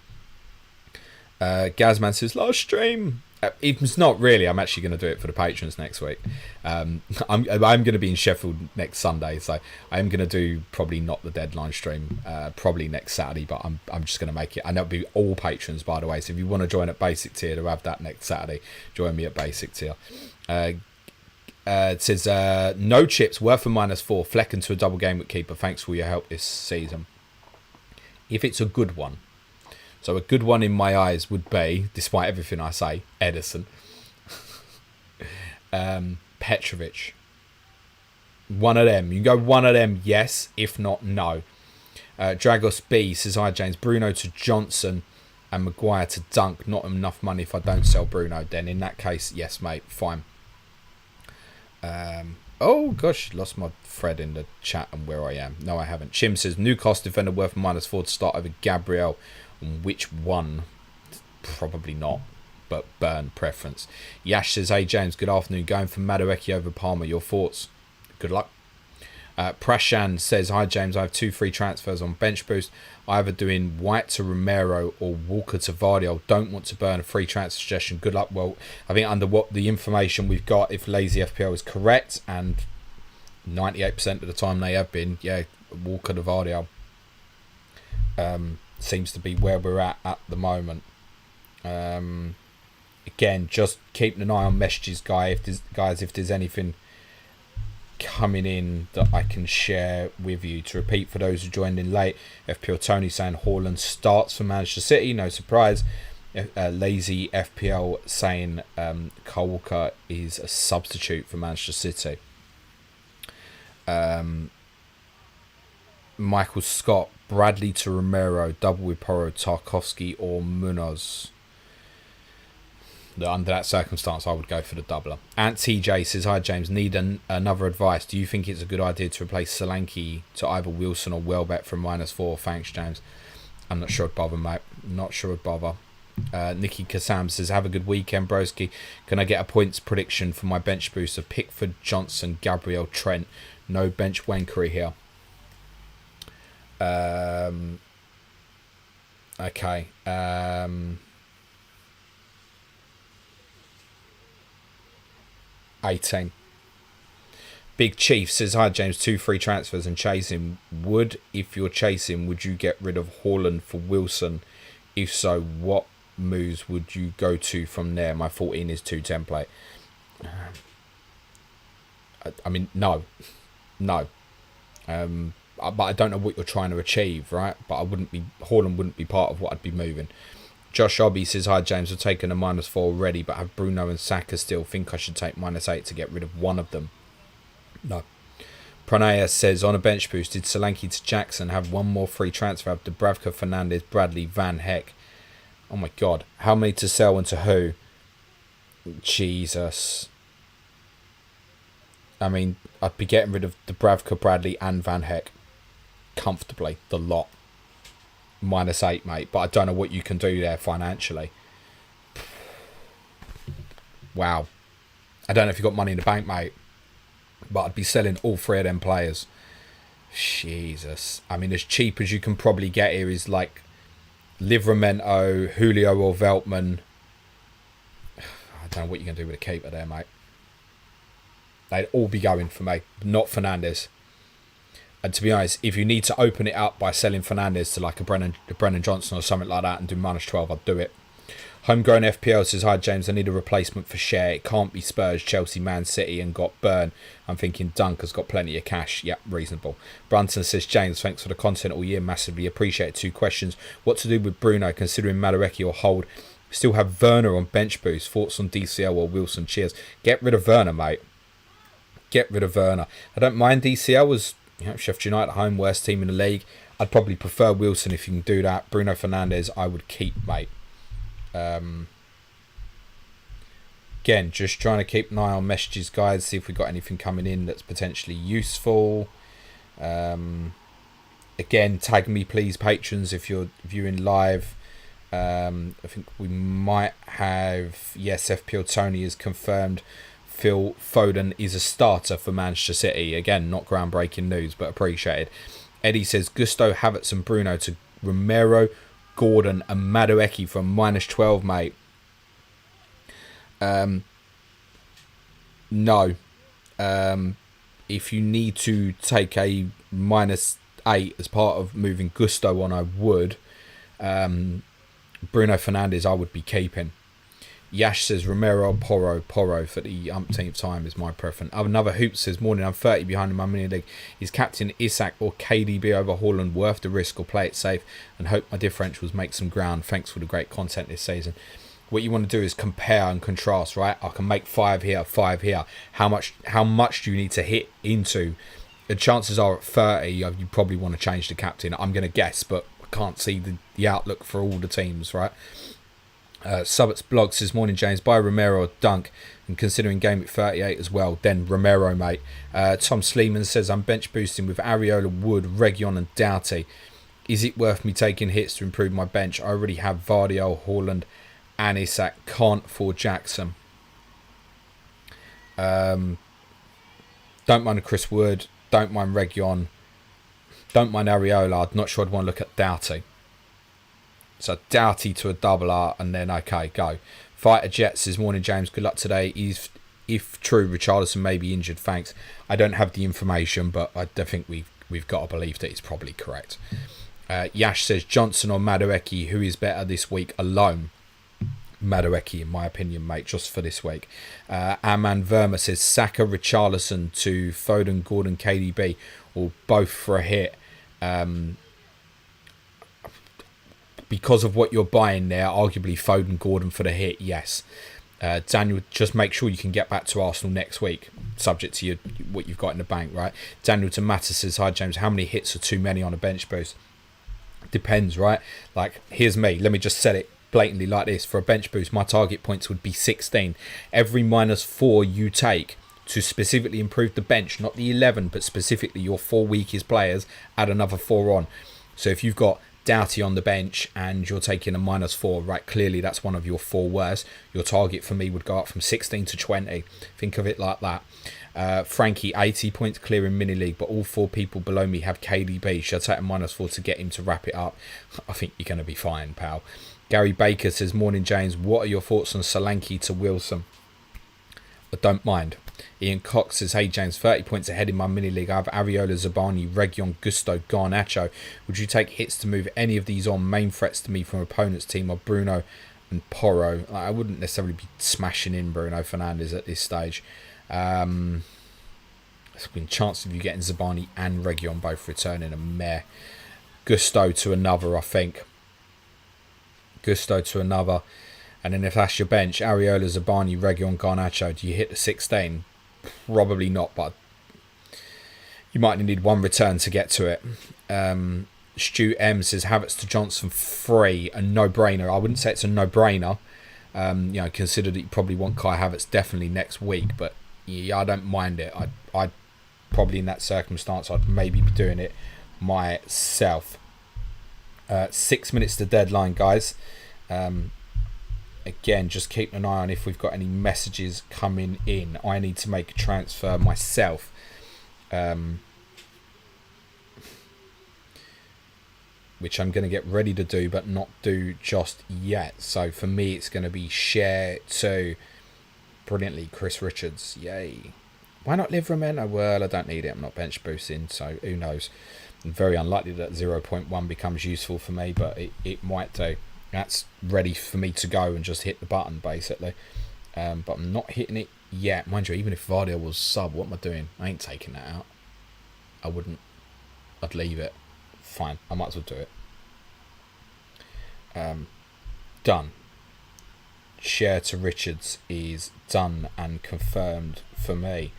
Gazman says last stream. It's not really. I'm actually going to do it for the patrons next week. I'm going to be in Sheffield next Sunday, so I'm going to do probably not the deadline stream. Probably next Saturday, but I'm just going to make it. And that'll be all patrons, by the way. So if you want to join at basic tier to have that next Saturday, join me at basic tier. It says, no chips, worth a -4, Fleck into a double game with keeper. Thanks for your help this season. If it's a good one. So a good one in my eyes would be, despite everything I say, Edison. Petrovic. One of them. You can go one of them, yes. If not, no. Dragos B says, hi James. Bruno to Johnson and Maguire to Dunk. Not enough money if I don't sell Bruno. Then in that case, yes, mate. Fine. Oh gosh, lost my thread in the chat and where I am. No, I haven't. Chim says new cost defender worth -4 to start over Gabriel. Which one? Probably not, but burn preference. Yash says, hey James, good afternoon. Going for Madueke over Palmer. Your thoughts? Good luck. Prashan says, hi James, I have 2 free transfers on bench boost. Either doing White to Romero or Walker to Vardy. Don't want to burn a free transfer suggestion. Good luck. Well, I think under what the information we've got, if Lazy FPL is correct, and 98% of the time they have been, yeah, Walker to Vardy seems to be where we're at the moment. Again, just keeping an eye on messages, guys. If there's anything coming in that I can share with you. To repeat for those who joined in late, FPL Tony saying Haaland starts for Manchester City, no surprise. Lazy FPL saying Kyle Walker is a substitute for Manchester City. Michael Scott, Bradley to Romero, double with Porro, Tarkovsky or Munoz. Under that circumstance, I would go for the doubler. Ant TJ says, hi James, need another advice. Do you think it's a good idea to replace Solanke to either Wilson or Welbeck from -4? Thanks, James. I'm not sure I'd bother, mate. Not sure I'd bother. Nicky Kassam says, have a good weekend, broski. Can I get a points prediction for my bench booster? Pickford, Johnson, Gabriel, Trent. No bench wankery here. Okay. 18. Big Chief says, hi James, 2 free transfers and chasing. If you're chasing, would you get rid of Haaland for Wilson? If so, what moves would you go to from there? My 14 is 2 template. I mean, no. But I don't know what you're trying to achieve, right? But Haaland wouldn't be part of what I'd be moving. Josh Obby says, hi James, I've taken a -4 already, but have Bruno and Saka still. Think I should take -8 to get rid of one of them. No. Pranaya says, on a bench boost, did Solanke to Jackson have one more free transfer of Dubravka, Fernandes, Bradley, Van Heck? Oh my god. How many to sell and to who? Jesus. I mean, I'd be getting rid of Dubravka, Bradley and Van Heck comfortably. The lot. -8, mate, but I don't know what you can do there financially. Wow. I don't know if you've got money in the bank, mate, but I'd be selling all 3 of them players. Jesus. I mean, as cheap as you can probably get here is like Livramento, Julio or Veltman. I don't know what you can do with a keeper there, mate. They'd all be going for me, not Fernandes. And to be honest, if you need to open it up by selling Fernandes to like a Brennan Johnson or something like that and do -12, I'd do it. Homegrown FPL says, hi James, I need a replacement for Share. It can't be Spurs, Chelsea, Man City and got Burn. I'm thinking Dunk has got plenty of cash. Yep, reasonable. Brunson says, James, thanks for the content all year. Massively appreciate it. 2 questions. What to do with Bruno considering Madueke or hold? Still have Werner on bench boost. Thoughts on DCL or Wilson? Cheers. Get rid of Werner, mate. Get rid of Werner. I don't mind DCL as Sheffield United at home, worst team in the league. I'd probably prefer Wilson if you can do that. Bruno Fernandes, I would keep, mate. Again, just trying to keep an eye on messages, guys. See if we got anything coming in that's potentially useful. Again, tag me, please, patrons, if you're viewing live. I think we might have. Yes, FPL Tony is confirmed. Phil Foden is a starter for Manchester City. Again, not groundbreaking news, but appreciated. Eddie says Gusto, Havertz and Bruno to Romero, Gordon and Madueke from -12, mate. No. If you need to take a -8 as part of moving Gusto on, I would. Bruno Fernandes, I would be keeping. Yash says Romero, Porro for the umpteenth time is my preference. Another Hoop says, morning, I'm 30 behind in my mini league. Is captain Isak or KDB over Haaland worth the risk or play it safe and hope my differentials make some ground? Thanks for the great content this season. What you want to do is compare and contrast, right? I can make 5 here, 5 here. How much do you need to hit into? The chances are at 30, you probably want to change the captain. I'm going to guess, but I can't see the outlook for all the teams, right? Subbits blog says, morning James, buy Romero or Dunk and considering Gameweek 38 as well, then Romero, mate. Tom Sleeman says, I'm bench boosting with Areola, Wood, Region and Doughty. Is it worth me taking hits to improve my bench? I already have Vardio, Haaland and Isak. Can't afford Jackson. Don't mind Chris Wood, don't mind Region, don't mind Areola. I'm not sure I'd want to look at Doughty. So Doughty to a double R and then okay, go. Fighter Jets says, morning James, good luck today. If true, Richarlison may be injured, thanks. I don't have the information, but I think we've got to believe that it's probably correct. Yash says, Johnson or Madueke, who is better this week alone? Madueke, in my opinion, mate, just for this week. Aman Verma says, Saka, Richarlison to Foden, Gordon, KDB, or both for a hit. Because of what you're buying there, arguably Foden, Gordon for the hit, yes. Daniel, just make sure you can get back to Arsenal next week, subject to what you've got in the bank, right? Daniel to Matter says, hi James, how many hits are too many on a bench boost? Depends, right? Like, here's me, let me just set it blatantly like this. For a bench boost, my target points would be 16. Every -4 you take to specifically improve the bench, not the 11, but specifically your 4 weakest players, add another 4 on. So if you've got Doughty on the bench and you're taking a -4, right, clearly that's one of your 4 worst. Your target for me would go up from 16 to 20. Think of it like that. Frankie, 80 points clear in mini league, but all 4 people below me have KDB. Should I take a -4 to get him to wrap it up? I think you're going to be fine, pal. Gary Baker says, morning James, what are your thoughts on Solanke to Wilson? I don't mind. Ian Cox says, hey James, 30 points ahead in my mini league. I have Areola, Zabani, Region, Gusto, Garnacho. Would you take hits to move any of these on? Main threats to me from opponent's team are Bruno and Porro. I wouldn't necessarily be smashing in Bruno Fernandes at this stage. There's been a chance of you getting Zabani and Region both returning a meh. Gusto to another, I think. Gusto to another. And then if that's your bench, Areola, Zabani, Region, Garnacho, do you hit the 16? Probably not, but you might need 1 return to get to it. Stu M says, Havertz to Johnson free, a no-brainer. I wouldn't say it's a no-brainer. Consider that you probably want Kai Havertz definitely next week, but yeah, I don't mind it. I'd probably in that circumstance, I'd maybe be doing it myself. 6 minutes to deadline, guys. Again, just keep an eye on if we've got any messages coming in. I need to make a transfer myself. Which I'm going to get ready to do, but not do just yet. So for me, it's going to be share to brilliantly Chris Richards. Yay. Why not Livermore? Well, I don't need it. I'm not bench boosting, so who knows. Very unlikely that 0.1 becomes useful for me, but it might do. That's ready for me to go and just hit the button, basically. But I'm not hitting it yet. Mind you, even if Vardy was sub, what am I doing? I ain't taking that out. I wouldn't. I'd leave it. Fine, I might as well do it. Done. Share to Richards is done and confirmed for me.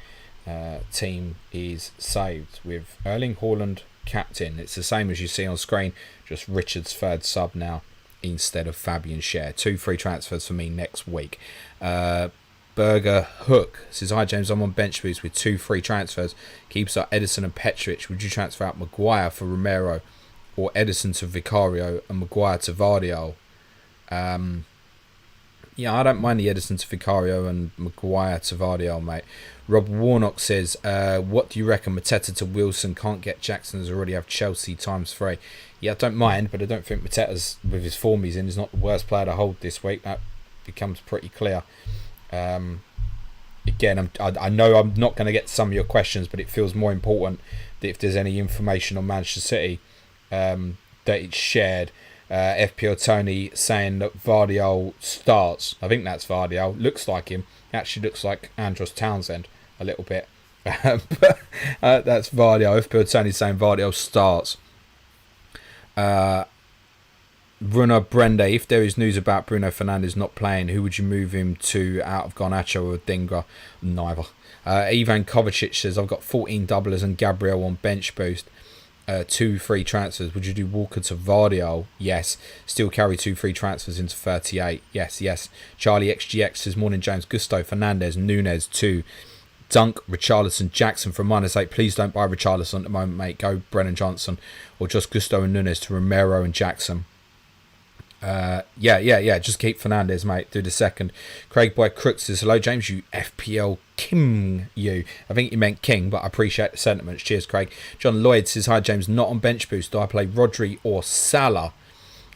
Team is saved with Erling Haaland captain. It's the same as you see on screen, just Richards third sub now instead of Fabian Schär. 2 free transfers for me next week. Burger Hook says, hi James, I'm on bench boost with 2 free transfers. Keeps up Edison and Petrovic. Would you transfer out Maguire for Romero or Edison to Vicario and Maguire to Vardiol? Yeah, I don't mind the Edison to Vicario and Maguire to Vardiol, mate. Rob Warnock says, what do you reckon? Mateta to Wilson, can't get Jackson, as already have Chelsea ×3. Yeah, I don't mind, but I don't think Mateta's, with his form he's in, is not the worst player to hold this week. That becomes pretty clear. Again, I know I'm not going to get some of your questions, but it feels more important that if there's any information on Manchester City, that it's shared. FPL Tony saying that Vardiol starts. I think that's Vardiol. Looks like him. Actually looks like Andros Townsend a little bit. But that's Vardiol. FPL Tony saying Vardiol starts. Bruno Brende, if there is news about Bruno Fernandes not playing, who would you move him to out of Garnacho or Dingra? Neither. Ivan Kovacic says, I've got 14 doublers and Gabriel on bench boost. 2 free transfers. Would you do Walker to Vardiol? Yes. Still carry 2 free transfers into 38. Yes. Charlie XGX says, morning James. Gusto, Fernandes, Nunes 2. Dunk, Richarlison, Jackson for -8. Please don't buy Richarlison at the moment, mate. Go Brennan Johnson or just Gusto and Nunes to Romero and Jackson. Yeah. Just keep Fernandes, mate. Do the second. Craig Boy Crooks says, hello James, you FPL Kim you. I think you meant King, but I appreciate the sentiments. Cheers, Craig. John Lloyd says, hi James, not on bench boost. Do I play Rodri or Salah?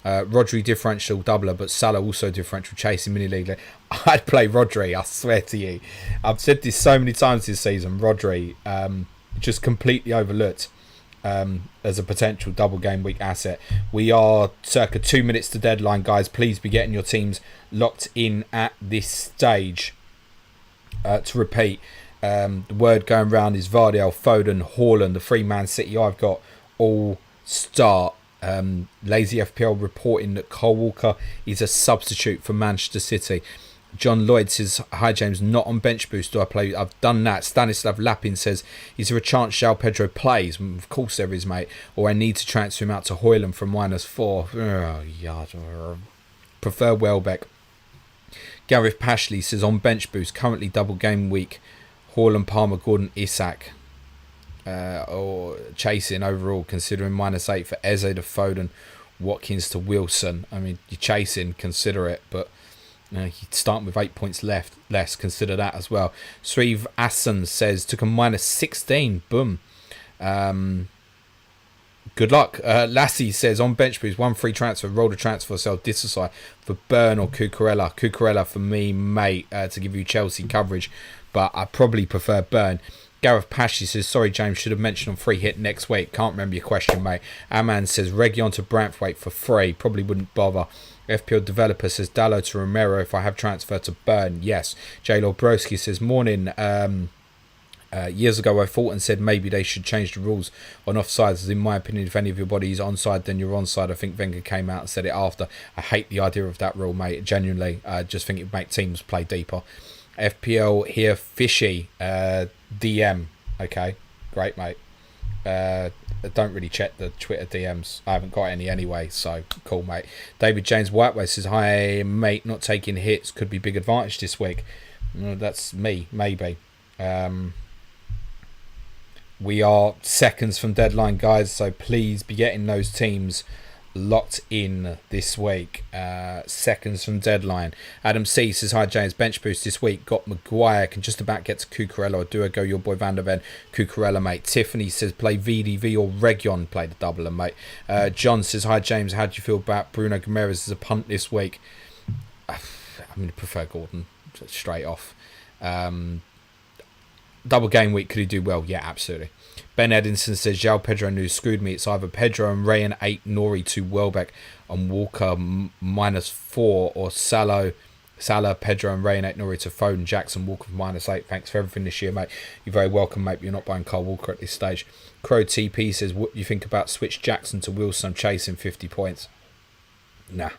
Rodri differential doubler, but Salah also differential chasing mini league. I'd play Rodri, I swear to you. I've said this so many times this season. Rodri, just completely overlooked as a potential double game week asset. We are circa 2 minutes to deadline, guys. Please be getting your teams locked in at this stage. To repeat, the word going around is Vardiol, Foden, Haaland, the 3 Man City I've got all start. Lazy FPL reporting that Cole Walker is a substitute for Manchester City. John Lloyd says, hi James, not on bench boost. Do I play? I've done that. Stanislav Lapin says, is there a chance João Pedro plays? Of course there is, mate. Or I need to transfer him out to Hoyland from -4. Prefer Welbeck. Gareth Pashley says, on bench boost, currently double game week. Haaland, Palmer, Gordon, Isak. Or chasing overall, considering -8 for Eze to Foden, Watkins to Wilson. I mean, you're chasing, consider it, but you're starting with 8 points less, consider that as well. Sreev Assen says, took a -16, boom. Good luck. Lassie says, on bench boost, 1 free transfer, roll the transfer, sell Disasai for Burn or Cucurella. Cucurella for me, mate, to give you Chelsea coverage, but I probably prefer Burn. Gareth Pashy says, sorry James, should have mentioned on free hit next week. Can't remember your question, mate. Aman says, Region to Brantwaite for free. Probably wouldn't bother. FPL Developer says, Dallo to Romero if I have transfer to Burn. Yes. J. Lord Broski says, morning. Years ago I thought and said maybe they should change the rules on offsides. In my opinion, if any of your body is onside, then you're onside. I think Wenger came out and said it after. I hate the idea of that rule, mate. Genuinely. I just think it would make teams play deeper. FPL here, Fishy. DM. Okay. Great, mate. I don't really check the Twitter DMs. I haven't got any anyway, so cool, mate. David James Whiteway says, hi, mate, not taking hits. Could be big advantage this week. That's me, maybe. We are seconds from deadline, guys, so please be getting those teams locked in this week. Seconds from deadline. Adam C says, hi James, bench boost this week. Got Maguire, can just about get to Cucurella, or do I go your boy Van der Ven? Cucurella, mate. Tiffany says, play VDV or Region, play the doubler, mate. John says, hi James, how do you feel about Bruno Guimaraes as a punt this week? I'm going to prefer Gordon straight off. Double game week, could he do well? Yeah, absolutely. Ben Edinson says, João Pedro news screwed me. It's either Pedro and Ray and 8, Nori to Welbeck and Walker -4, or Salah, Pedro and Ray and 8, Nori to Foden, Jackson, Walker -8. Thanks for everything this year, mate. You're very welcome, mate. But you're not buying Kyle Walker at this stage. Crow TP says, what do you think about switch Jackson to Wilson? I'm chasing 50 points. Nah.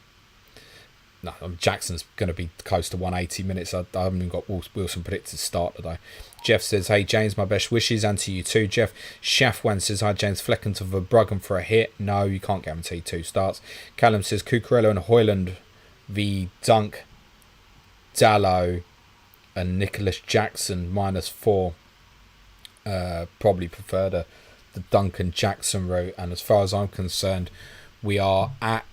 No, Jackson's going to be close to 180 minutes. I haven't even got Wilson predicted to start today. Jeff says, hey James, my best wishes, and to you too, Jeff. Shafwan says, hi James, Flecken to Verbruggen for a hit. No, you can't guarantee 2 starts. Callum says, Cucurella and Hoyland v Dunk, Dallo and Nicholas Jackson -4. Probably prefer the Duncan Jackson route. And as far as I'm concerned, we are at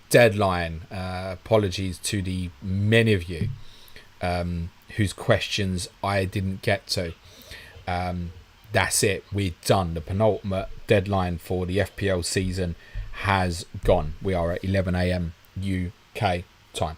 deadline. Apologies to the many of you whose questions I didn't get to. That's it. We're done. The penultimate deadline for the FPL season has gone. We are at 11 a.m. UK time.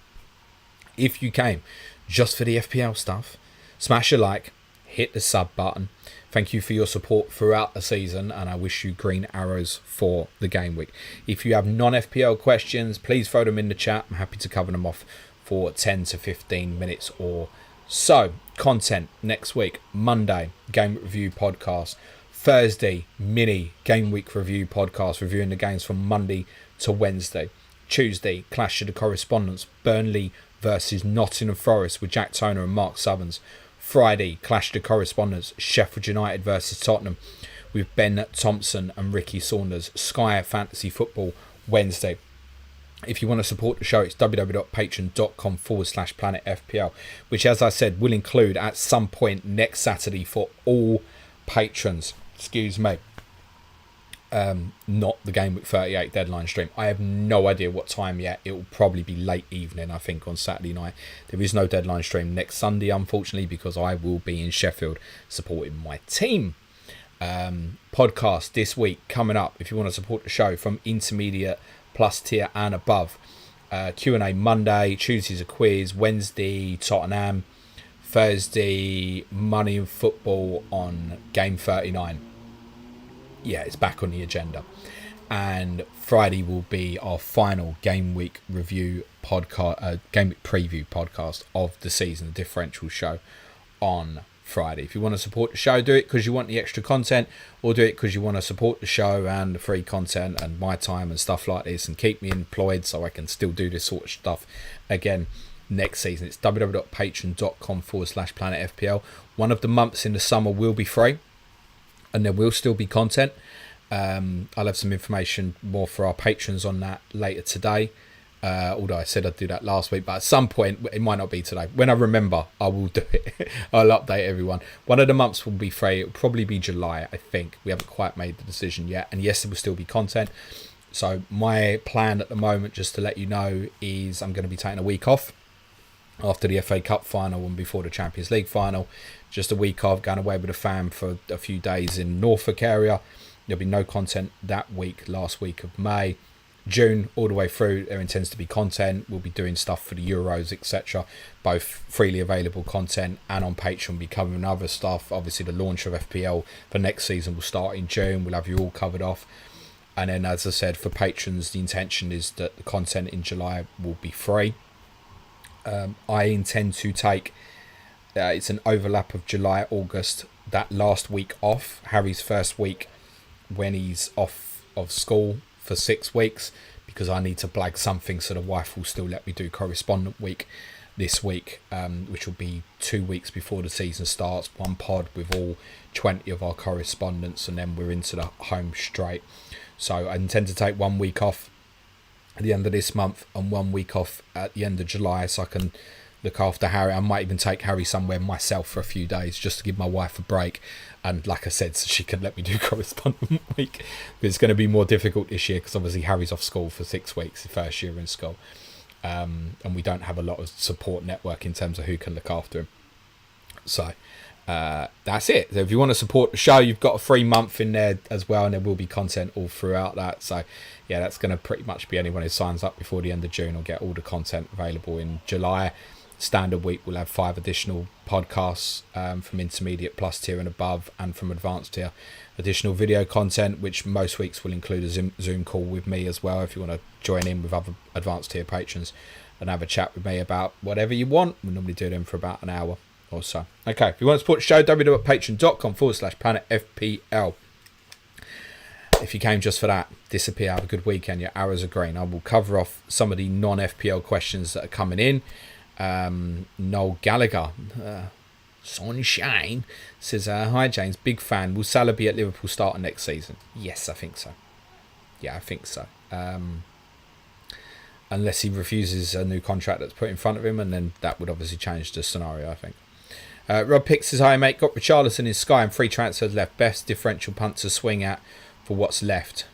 If you came just for the FPL stuff, smash a like, hit the sub button. Thank you for your support throughout the season, and I wish you green arrows for the game week. If you have non-FPL questions, please throw them in the chat. I'm happy to cover them off for 10 to 15 minutes or so. Content next week: Monday, game review podcast. Thursday, mini game week review podcast, reviewing the games from Monday to Wednesday. Tuesday, clash of the correspondents: Burnley versus Nottingham Forest with Jack Toner and Mark Southerns. Friday, clash the correspondents: Sheffield United versus Tottenham with Ben Thompson and Ricky Saunders. Sky Fantasy Football Wednesday. If you want to support the show, it's www.patreon.com/planetfpl, which, as I said, will include at some point next Saturday for all patrons. Excuse me. Not the Gameweek 38 deadline stream. I have no idea what time yet. It will probably be late evening, I think, on Saturday night. There is no deadline stream next Sunday, unfortunately, because I will be in Sheffield supporting my team. Podcast this week coming up, if you want to support the show, from intermediate plus tier and above. Q&A Monday, Tuesday's a quiz, Wednesday Tottenham, Thursday Money in Football on Game 39. Yeah, it's back on the agenda. And Friday will be our final game week review podcast, game week preview podcast of the season, the differential show on Friday. If you want to support the show, do it because you want the extra content, or do it because you want to support the show and the free content and my time and stuff like this, and keep me employed so I can still do this sort of stuff again next season. It's www.patreon.com/planetfpl. One of the months in the summer will be free, and there will still be content. I'll have some information more for our patrons on that later today. Although I said I'd do that last week, but at some point, it might not be today. When I remember, I will do it. I'll update everyone. One of the months will be free. It'll probably be July, I think. We haven't quite made the decision yet. And yes, there will still be content. So my plan at the moment, just to let you know, is I'm going to be taking a week off after the FA Cup final and before the Champions League final. Just a week off, going away with the fam for a few days in Norfolk area. There'll be no content that week, last week of May. June, all the way through, there intends to be content. We'll be doing stuff for the Euros, etc. Both freely available content, and on Patreon we'll be covering other stuff. Obviously, the launch of FPL for next season will start in June. We'll have you all covered off. And then, as I said, for patrons, the intention is that the content in July will be free. I intend to take... it's an overlap of July, August, that last week off, Harry's first week when he's off of school for 6 weeks, because I need to blag something so the wife will still let me do correspondent week this week, which will be 2 weeks before the season starts, one pod with all 20 of our correspondents, and then we're into the home straight. So I intend to take 1 week off at the end of this month and 1 week off at the end of July, so I can look after Harry. I might even take Harry somewhere myself for a few days just to give my wife a break, and like I said, so she can let me do correspondent week. It's going to be more difficult this year because obviously Harry's off school for 6 weeks, the first year in school, and we don't have a lot of support network in terms of who can look after him. So that's it. So if you want to support the show, you've got a free month in there as well, and there will be content all throughout that. So yeah, that's going to pretty much be anyone who signs up before the end of June will get all the content available in July. standard week we'll have 5 additional podcasts from intermediate plus tier and above, and from advanced tier additional video content, which most weeks will include a Zoom call with me as well, if you want to join in with other advanced tier patrons and have a chat with me about whatever you want. We normally do them for about an hour or so. Okay, if you want to support the show, www.patreon.com/planetfpl. If you came just for that, disappear, have a good weekend, your arrows are green. I will cover off some of the non-FPL questions that are coming in. Noel Gallagher, Sunshine, says, hi James, big fan. Will Salah be at Liverpool starting next season? Yes, I think so. Yeah, I think so. Unless he refuses a new contract that's put in front of him, and then that would obviously change the scenario, I think. Rob Pick says, hi mate, got Richarlison in Sky and 3 transfers left. Best differential punt to swing at for what's left.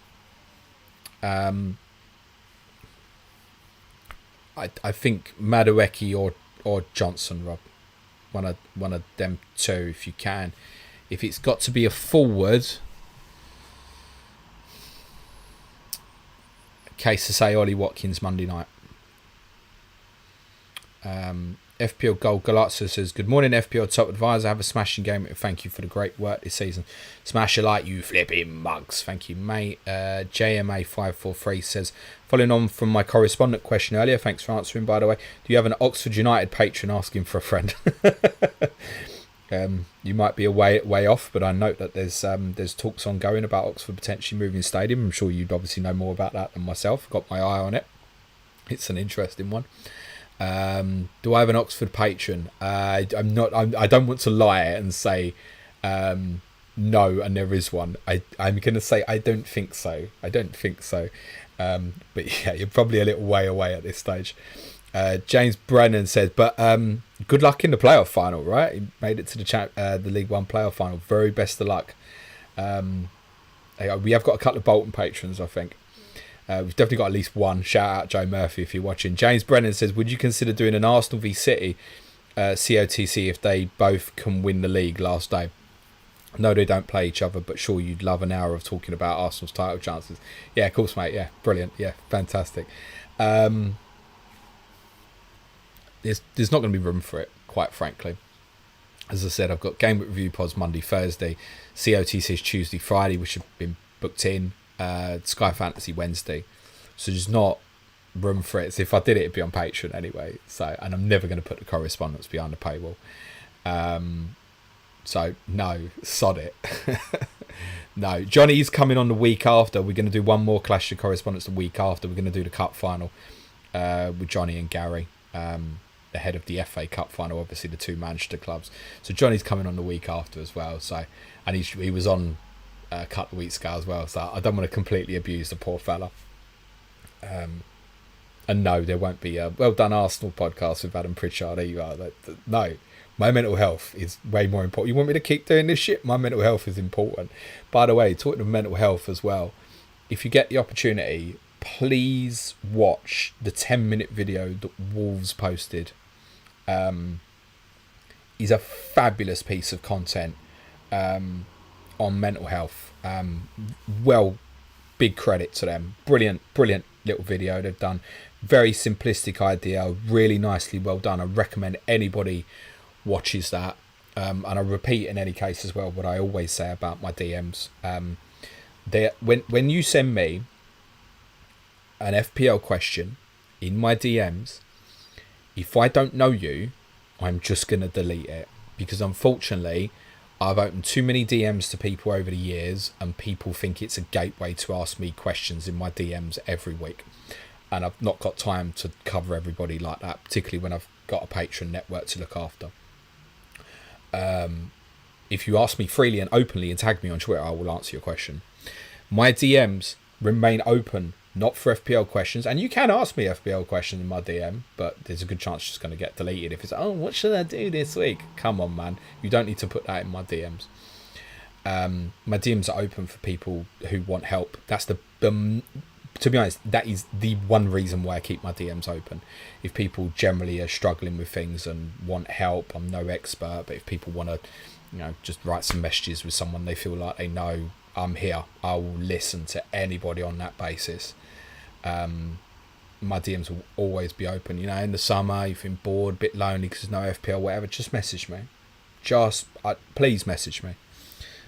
I think Madueke or Johnson, Rob. One of them two, if you can. If it's got to be a forward, case to say Ollie Watkins Monday night. FPL Gold Galazzo says, good morning FPL Top Advisor, have a smashing game. Thank you for the great work this season. Smash a like, you flipping mugs. Thank you mate. JMA543 says, following on from my correspondent question earlier, thanks for answering by the way, do you have an Oxford United patron asking for a friend? You might be a way off, but I note that there's talks ongoing about Oxford potentially moving stadium. I'm sure you'd obviously know more about that than myself. Got my eye on it. It's an interesting one. Do I have an Oxford patron? I don't want to lie and say no, and there is one. I'm going to say I don't think so. But yeah, you're probably a little way away at this stage. James Brennan says, but good luck in the playoff final, right? He made it to the League One playoff final. Very best of luck. We have got a couple of Bolton patrons, I think. We've definitely got at least one. Shout out Joe Murphy if you're watching. James Brennan says, would you consider doing an Arsenal v City COTC if they both can win the league last day? No, they don't play each other, but sure you'd love an hour of talking about Arsenal's title chances. Yeah, of course, mate. Yeah, brilliant. Yeah, fantastic. There's not going to be room for it, quite frankly. As I said, I've got Gameweek review pods Monday, Thursday, COTC is Tuesday, Friday, which have been booked in. Sky Fantasy Wednesday, so there's not room for it. So if I did it, it'd be on Patreon anyway. So, and I'm never going to put the correspondence behind the paywall. So no, sod it. No, Johnny's coming on the week after. We're going to do one more Clash of Correspondence the week after. We're going to do the Cup final with Johnny and Gary ahead of the FA Cup final. Obviously, the 2 Manchester clubs. So Johnny's coming on the week after as well. So, and he was on a couple of weeks ago as well, so I don't want to completely abuse the poor fella. And no, there won't be a Well Done Arsenal podcast with Adam Pritchard either. No, my mental health is way more important. You want me to keep doing this shit? My mental health is important. By the way, talking of mental health as well, if you get the opportunity, please watch the 10-minute video that Wolves posted. Is a fabulous piece of content on mental health. Big credit to them. Brilliant little video they've done. Very simplistic idea, really nicely well done. I recommend anybody watches that. And I repeat in any case as well what I always say about my DMs. When you send me an FPL question in my DMs, if I don't know you, I'm just going to delete it, because unfortunately I've opened too many DMs to people over the years, and people think it's a gateway to ask me questions in my DMs every week. And I've not got time to cover everybody like that, particularly when I've got a Patreon network to look after. If you ask me freely and openly and tag me on Twitter, I will answer your question. My DMs remain open, not for FPL questions. And you can ask me FPL questions in my DM, but there's a good chance it's just going to get deleted if it's, oh, what should I do this week? Come on, man. You don't need to put that in my DMs. My DMs are open for people who want help. That's to be honest, that is the one reason why I keep my DMs open. If people generally are struggling with things and want help, I'm no expert, but if people want to, just write some messages with someone they feel like they know, I'm here. I will listen to anybody on that basis. my DMs will always be open. You know, in the summer, you've been bored, a bit lonely because there's no FPL, whatever, just message me. Please message me.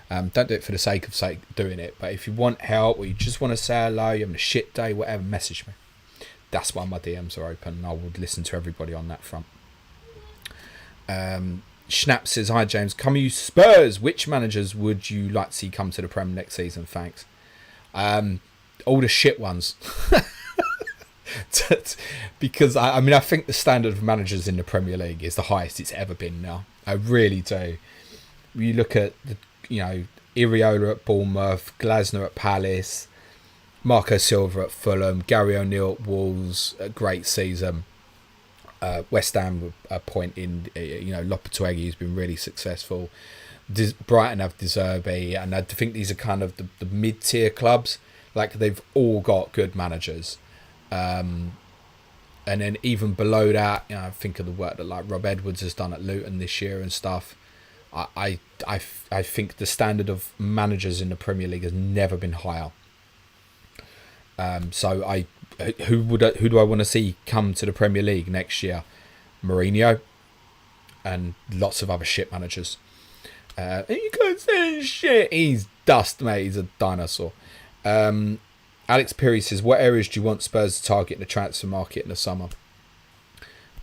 Don't do it for the sake of doing it, but if you want help or you just want to say hello, you're having a shit day, whatever, message me. That's why my DMs are open, and I would listen to everybody on that front. Schnapp says, hi James, come you Spurs, which managers would you like to see come to the Prem next season? Thanks. All the shit ones. Because I mean I think the standard of managers in the Premier League is the highest it's ever been now. I really do. You look at the, Iriola at Bournemouth, Glasner at Palace, Marco Silva at Fulham, Gary O'Neill at Wolves, a great season. West Ham a point in, Lopetegui has been really successful. Brighton have De Zerbi, and I think these are kind of the mid-tier clubs. Like, they've all got good managers. And then even below that, I think of the work that like Rob Edwards has done at Luton this year and stuff. I think the standard of managers in the Premier League has never been higher. So who do I want to see come to the Premier League next year? Mourinho and lots of other shit managers. You can't say shit. He's dust, mate. He's a dinosaur. Alex Perry says, what areas do you want Spurs to target in the transfer market in the summer?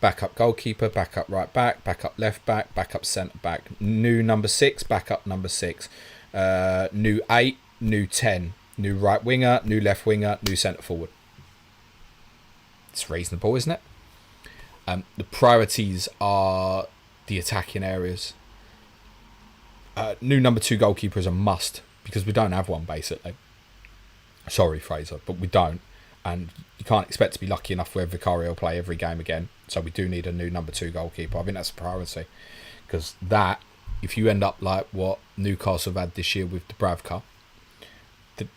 Backup goalkeeper, backup right back, backup left back, backup centre back, new number 6, backup number 6, new 8, new 10, new right winger, new left winger, new centre forward. It's reasonable, isn't it? The priorities are the attacking areas. New number 2 goalkeeper is a must because we don't have one basically. Sorry, Fraser, but we don't. And you can't expect to be lucky enough where Vicario will play every game again. So we do need a new number 2 goalkeeper. I think that's a priority. Because that, if you end up like what Newcastle have had this year with Dubravka,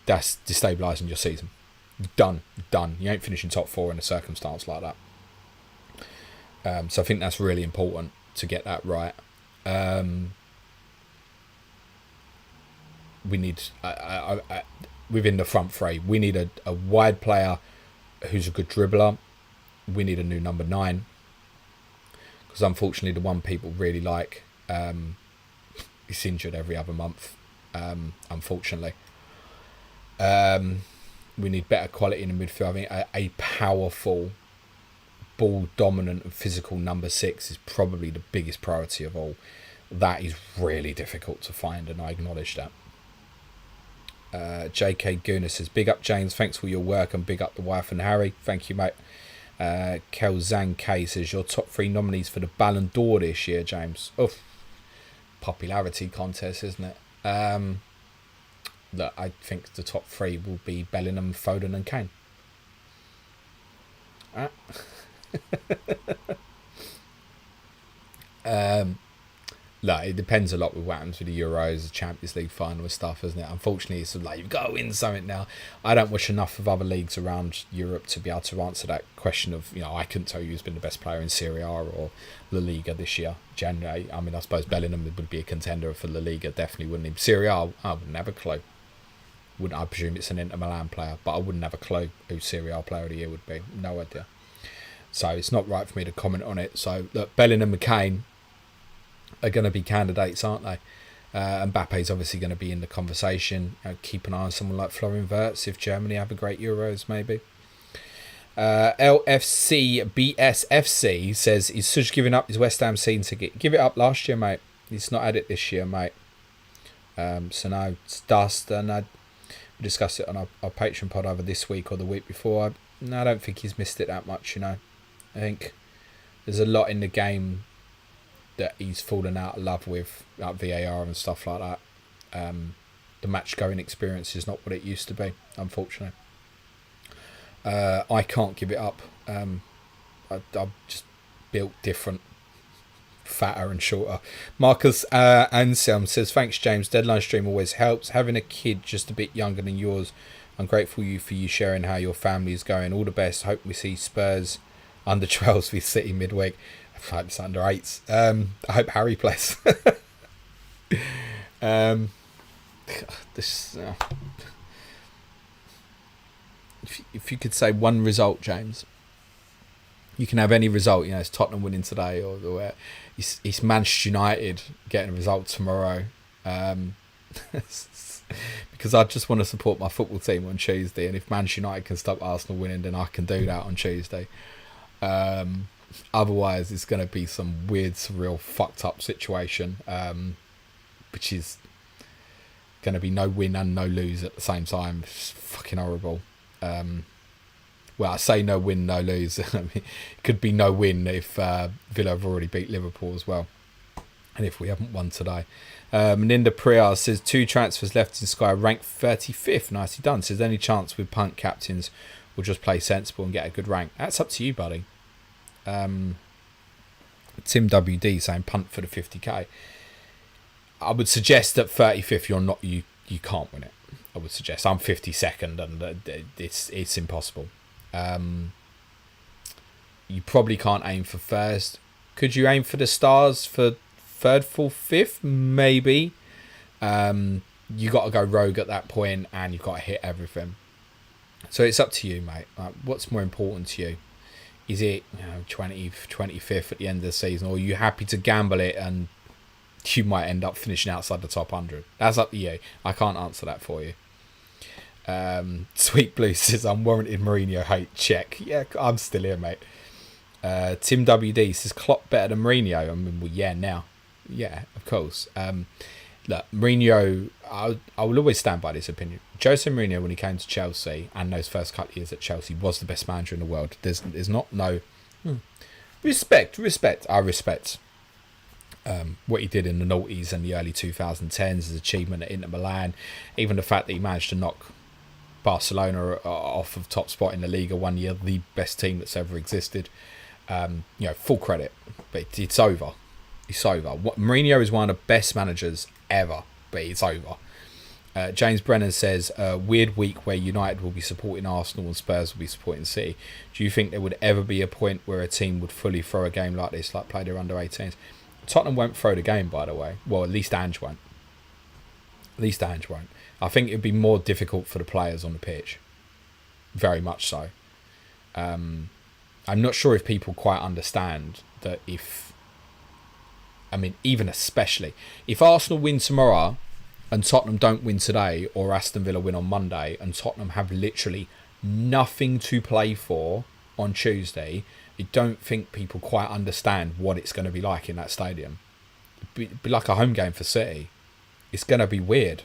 that's destabilising your season. You're done. You ain't finishing top 4 in a circumstance like that. So I think that's really important to get that right. We need... within the front three, we need a wide player who's a good dribbler. We need a new number 9 because unfortunately the one people really like is injured every other month. Unfortunately, we need better quality in the midfield. I mean, a powerful, ball dominant and physical number 6 is probably the biggest priority of all. That is really difficult to find, and I acknowledge that. JK Guna says, big up James, thanks for your work, and big up the wife and Harry. Thank you, mate. Kel Zhang K says, your top 3 nominees for the Ballon d'Or this year, James. Oof. Popularity contest, isn't it? Look, I think the top 3 will be Bellingham, Foden and Kane. Like, it depends a lot with what happens with the Euros, the Champions League final and stuff, isn't it? Unfortunately, it's like, you've got to win something now. I don't watch enough of other leagues around Europe to be able to answer that question of, I couldn't tell you who's been the best player in Serie A or La Liga this year. January, I mean, I suppose Bellingham would be a contender for La Liga, definitely, wouldn't he? Serie A, I wouldn't have a clue. I presume it's an Inter Milan player, but I wouldn't have a clue who Serie A player of the year would be. No idea. So it's not right for me to comment on it. So, look, Bellingham and Kane are going to be candidates, aren't they? Mbappe's obviously going to be in the conversation. Keep an eye on someone like Florian Wirtz if Germany have a great Euros, maybe. LFC BSFC says, is Suj giving up his West Ham scene ticket? Give it up last year, mate. He's not had it this year, mate. So now it's dust, and we discussed it on our Patreon pod either this week or the week before. I don't think he's missed it that much, I think there's a lot in the game that he's fallen out of love with, like VAR and stuff like that. The match going experience is not what it used to be, unfortunately. I can't give it up. I'm just built different, fatter and shorter. Marcus Anselm says, thanks James, Deadline stream always helps. Having a kid just a bit younger than yours, I'm grateful for you sharing how your family is going. All the best. Hope we see Spurs under 12s with City midweek. I hope it's under 8s. I hope Harry plays. If you could say one result, James, You can have any result. It's Tottenham winning today, or it's Manchester United getting a result tomorrow. Because I just want to support my football team on Tuesday, and if Manchester United can stop Arsenal winning, then I can do that on Tuesday. Otherwise, it's going to be some weird, surreal, fucked up situation, which is going to be no win and no lose at the same time. It's fucking horrible. Well, I say no win, no lose. I mean, it could be no win if Villa have already beat Liverpool as well, and if we haven't won today. Meninda Priya says 2 transfers left in Sky, ranked 35th. Nicely done. Says any chance with punt captains will just play sensible and get a good rank. That's up to you, buddy. Tim WD saying punt for the 50k. I would suggest that 35th you can't win it. I would suggest I'm 52nd and it's impossible. You probably can't aim for first. Could you aim for the stars for third, fourth, fifth? Maybe. You got to go rogue at that point, and you've got to hit everything. So it's up to you, mate. What's more important to you? Is it 20th, 25th at the end of the season, or are you happy to gamble it and you might end up finishing outside the top 100? That's up to you. I can't answer that for you. Sweet Blue says unwarranted Mourinho hate. Check. Yeah, I'm still here, mate. Tim WD says Klopp better than Mourinho. I mean, well, yeah, now. Yeah, of course. Look, Mourinho, I will always stand by this opinion. Jose Mourinho, when he came to Chelsea and those first couple of years at Chelsea, was the best manager in the world. There's not no respect. I respect what he did in the noughties and the early 2010s, his achievement at Inter Milan, even the fact that he managed to knock Barcelona off of top spot in the Liga one year, the best team that's ever existed. Full credit, but it's over. It's over. Mourinho is one of the best managers ever, but it's over. James Brennan says, weird week where United will be supporting Arsenal and Spurs will be supporting City. Do you think there would ever be a point where a team would fully throw a game like this, like play their under 18s? Tottenham won't throw the game, by the way. Well, at least Ange won't. I think it'd be more difficult for the players on the pitch. Very much so. I'm not sure if people quite understand that even especially, if Arsenal win tomorrow and Tottenham don't win today, or Aston Villa win on Monday and Tottenham have literally nothing to play for on Tuesday, I don't think people quite understand what it's going to be like in that stadium. It'd be like a home game for City. It's going to be weird.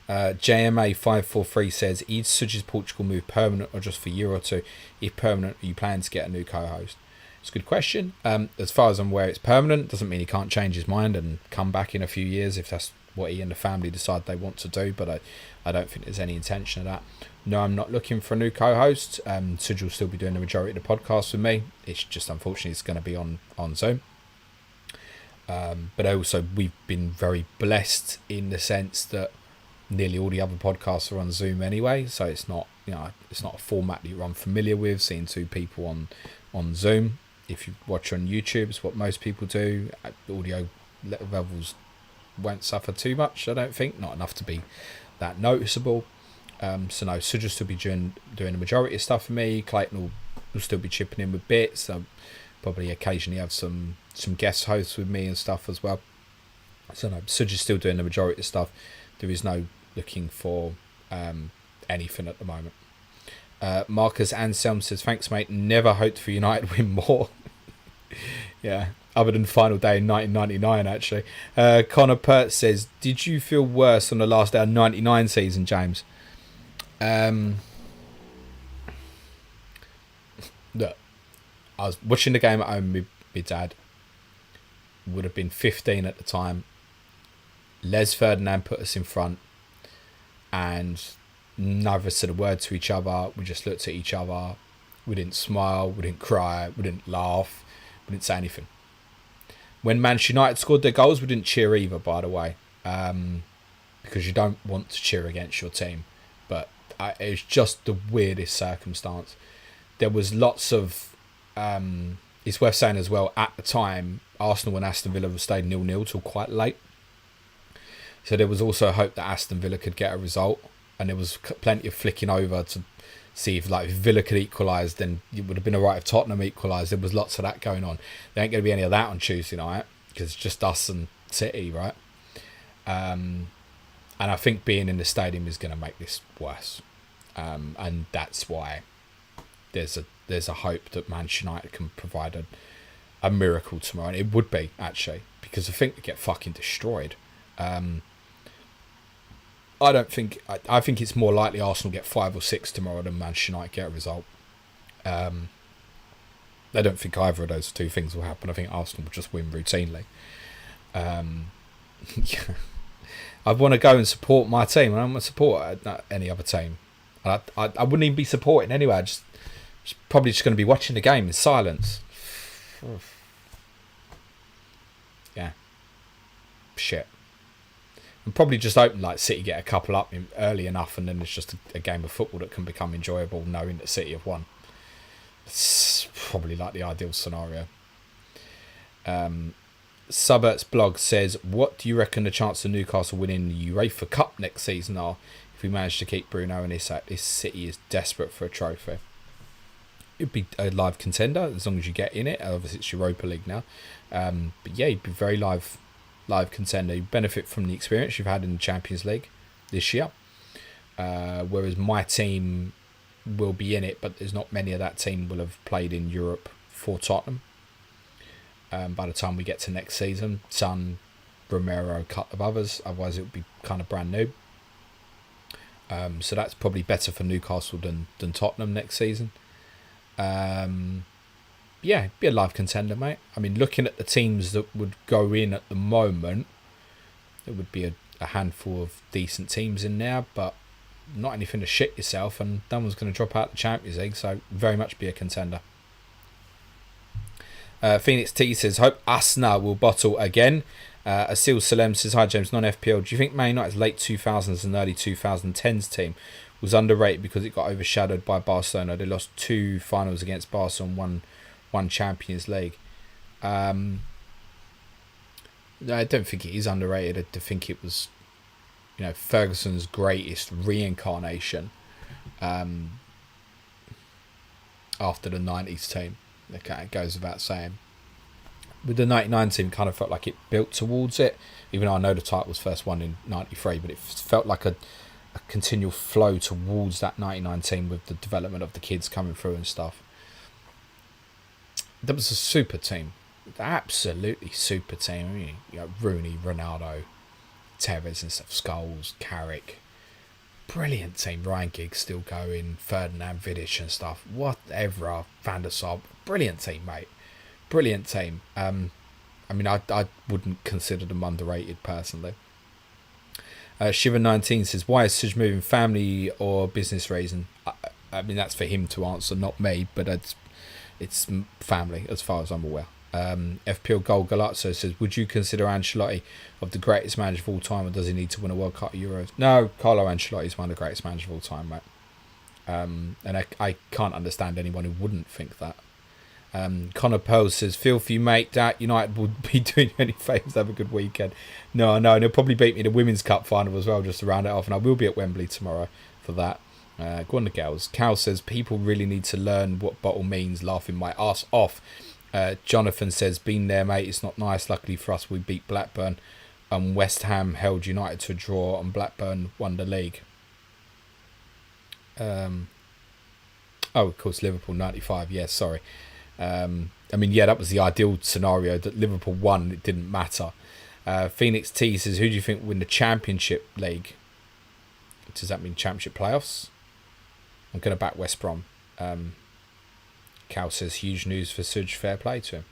JMA543 says, is Sudge's Portugal move permanent or just for a year or two? If permanent, are you planning to get a new co-host? It's a good question. As far as I'm aware, it's permanent. Doesn't mean he can't change his mind and come back in a few years if that's what he and the family decide they want to do, but I don't think there's any intention of that. No, I'm not looking for a new co-host. Sudge will still be doing the majority of the podcast with me. It's just, unfortunately, it's going to be on Zoom. But also, we've been very blessed in the sense that nearly all the other podcasts are on Zoom anyway, so it's not a format that you're unfamiliar with, seeing two people on Zoom. If you watch on YouTube, it's what most people do. Audio levels won't suffer too much, I don't think. Not enough to be that noticeable. So no, Sudge will still be doing the majority of stuff for me. Clayton will still be chipping in with bits. I'll probably occasionally have some guest hosts with me and stuff as well. So no, Sudge is still doing the majority of stuff. There is no looking for anything at the moment. Marcus Anselm says, thanks mate, never hoped for United win more. Yeah, other than final day in 1999 actually. Connor Pert says, did you feel worse on the last day of 99 season, James? Look, I was watching the game at home with my dad. Would have been 15 at the time. Les Ferdinand put us in front and neither of us said a word to each other. We just looked at each other. We didn't smile, we didn't cry, we didn't laugh, we didn't say anything. When Manchester United scored their goals, we didn't cheer either, by the way, because you don't want to cheer against your team. But it was just the weirdest circumstance. There was lots of... it's worth saying as well, at the time, Arsenal and Aston Villa have stayed 0-0 till quite late. So there was also hope that Aston Villa could get a result. And there was plenty of flicking over to See if like Villa could equalise, then it would have been alright if Tottenham equalised. There was lots of that going on. There ain't going to be any of that on Tuesday night because it's just us and City, right? And I think being in the stadium is going to make this worse, and that's why there's a hope that Manchester United can provide a miracle tomorrow. And it would be actually, because I think they get fucking destroyed. I think it's more likely Arsenal get 5 or 6 tomorrow than Manchester United get a result. I don't think either of those two things will happen. I think Arsenal will just win routinely. Yeah. I want to go and support my team. I don't want to support any other team. I wouldn't even be supporting anyway. I just probably just going to be watching the game in silence. Yeah. Shit. And probably just hoping like City get a couple up early enough, and then it's just a game of football that can become enjoyable knowing that City have won. It's probably like the ideal scenario. Subert's blog says, what do you reckon the chance of Newcastle winning the UEFA Cup next season are if we manage to keep Bruno and this City is desperate for a trophy? It'd be a live contender as long as you get in it. Obviously it's Europa League now. But yeah, you'd be very live contender. You benefit from the experience you've had in the Champions League this year. Whereas my team will be in it, but there's not many of that team will have played in Europe for Tottenham. By the time we get to next season, Son, Romero, a couple of others. Otherwise, it would be kind of brand new. So that's probably better for Newcastle than Tottenham next season. Yeah, be a live contender, mate. I mean, looking at the teams that would go in at the moment, there would be a handful of decent teams in there, but not anything to shit yourself, and no one's going to drop out the Champions League, so very much be a contender. Phoenix T says, hope Asna will bottle again. Asil Salem says, hi James, non-FPL. Do you think Man United's late 2000s and early 2010s team was underrated because it got overshadowed by Barcelona? They lost 2 finals against Barcelona and one Champions League. I don't think it is underrated. I think it was, Ferguson's greatest reincarnation after the 90s team. Okay, it goes without saying. With the 99 team, kind of felt like it built towards it, even though I know the title was first won in 93, but it felt like a continual flow towards that 99 team with the development of the kids coming through and stuff. That was a super team. Absolutely super team. I mean, Rooney, Ronaldo, Tevez and stuff, Scholes, Carrick. Brilliant team. Ryan Giggs still going, Ferdinand, Vidic and stuff. Whatever. Van der Sar. Brilliant team, mate. Brilliant team. I mean, I wouldn't consider them underrated personally. Shiva19 says, why is Suj moving, family or business reason? I mean, that's for him to answer, not me, but it's family as far as I'm aware. FPL Gold Galazzo says, would you consider Ancelotti of the greatest manager of all time, or does he need to win a World Cup or Euros? No, Carlo Ancelotti is one of the greatest managers of all time, mate. And I can't understand anyone who wouldn't think that. Connor Pearl says, feel for you, mate. That United would be doing you any favours. Have a good weekend. No, and they'll probably beat me in the Women's Cup final as well, just to round it off. And I will be at Wembley tomorrow for that. Go on the girls. Cal says, people really need to learn what bottle means, laughing my ass off. Jonathan says, been there, mate. It's not nice. Luckily for us, we beat Blackburn. And West Ham held United to a draw, and Blackburn won the league. Of course, Liverpool 95. Yes, sorry. I mean, yeah, that was the ideal scenario, that Liverpool won. It didn't matter. Phoenix T says, who do you think will win the Championship League? Does that mean Championship playoffs? I'm going to back West Brom. Cal says, huge news for Suj. Fair play to him.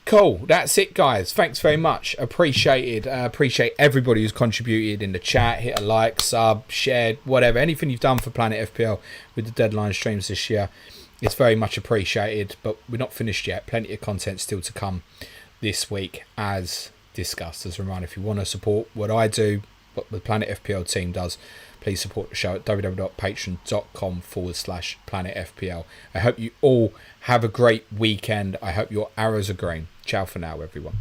Cool. That's it, guys. Thanks very much. Appreciated. Appreciate everybody who's contributed in the chat. Hit a like, sub, shared, whatever. Anything you've done for Planet FPL with the Deadline streams this year, it's very much appreciated. But we're not finished yet. Plenty of content still to come this week, as discussed. As a reminder, if you want to support what I do, what the Planet FPL team does, please support the show at www.patreon.com/planetfpl. I hope you all have a great weekend. I hope your arrows are green. Ciao for now, everyone.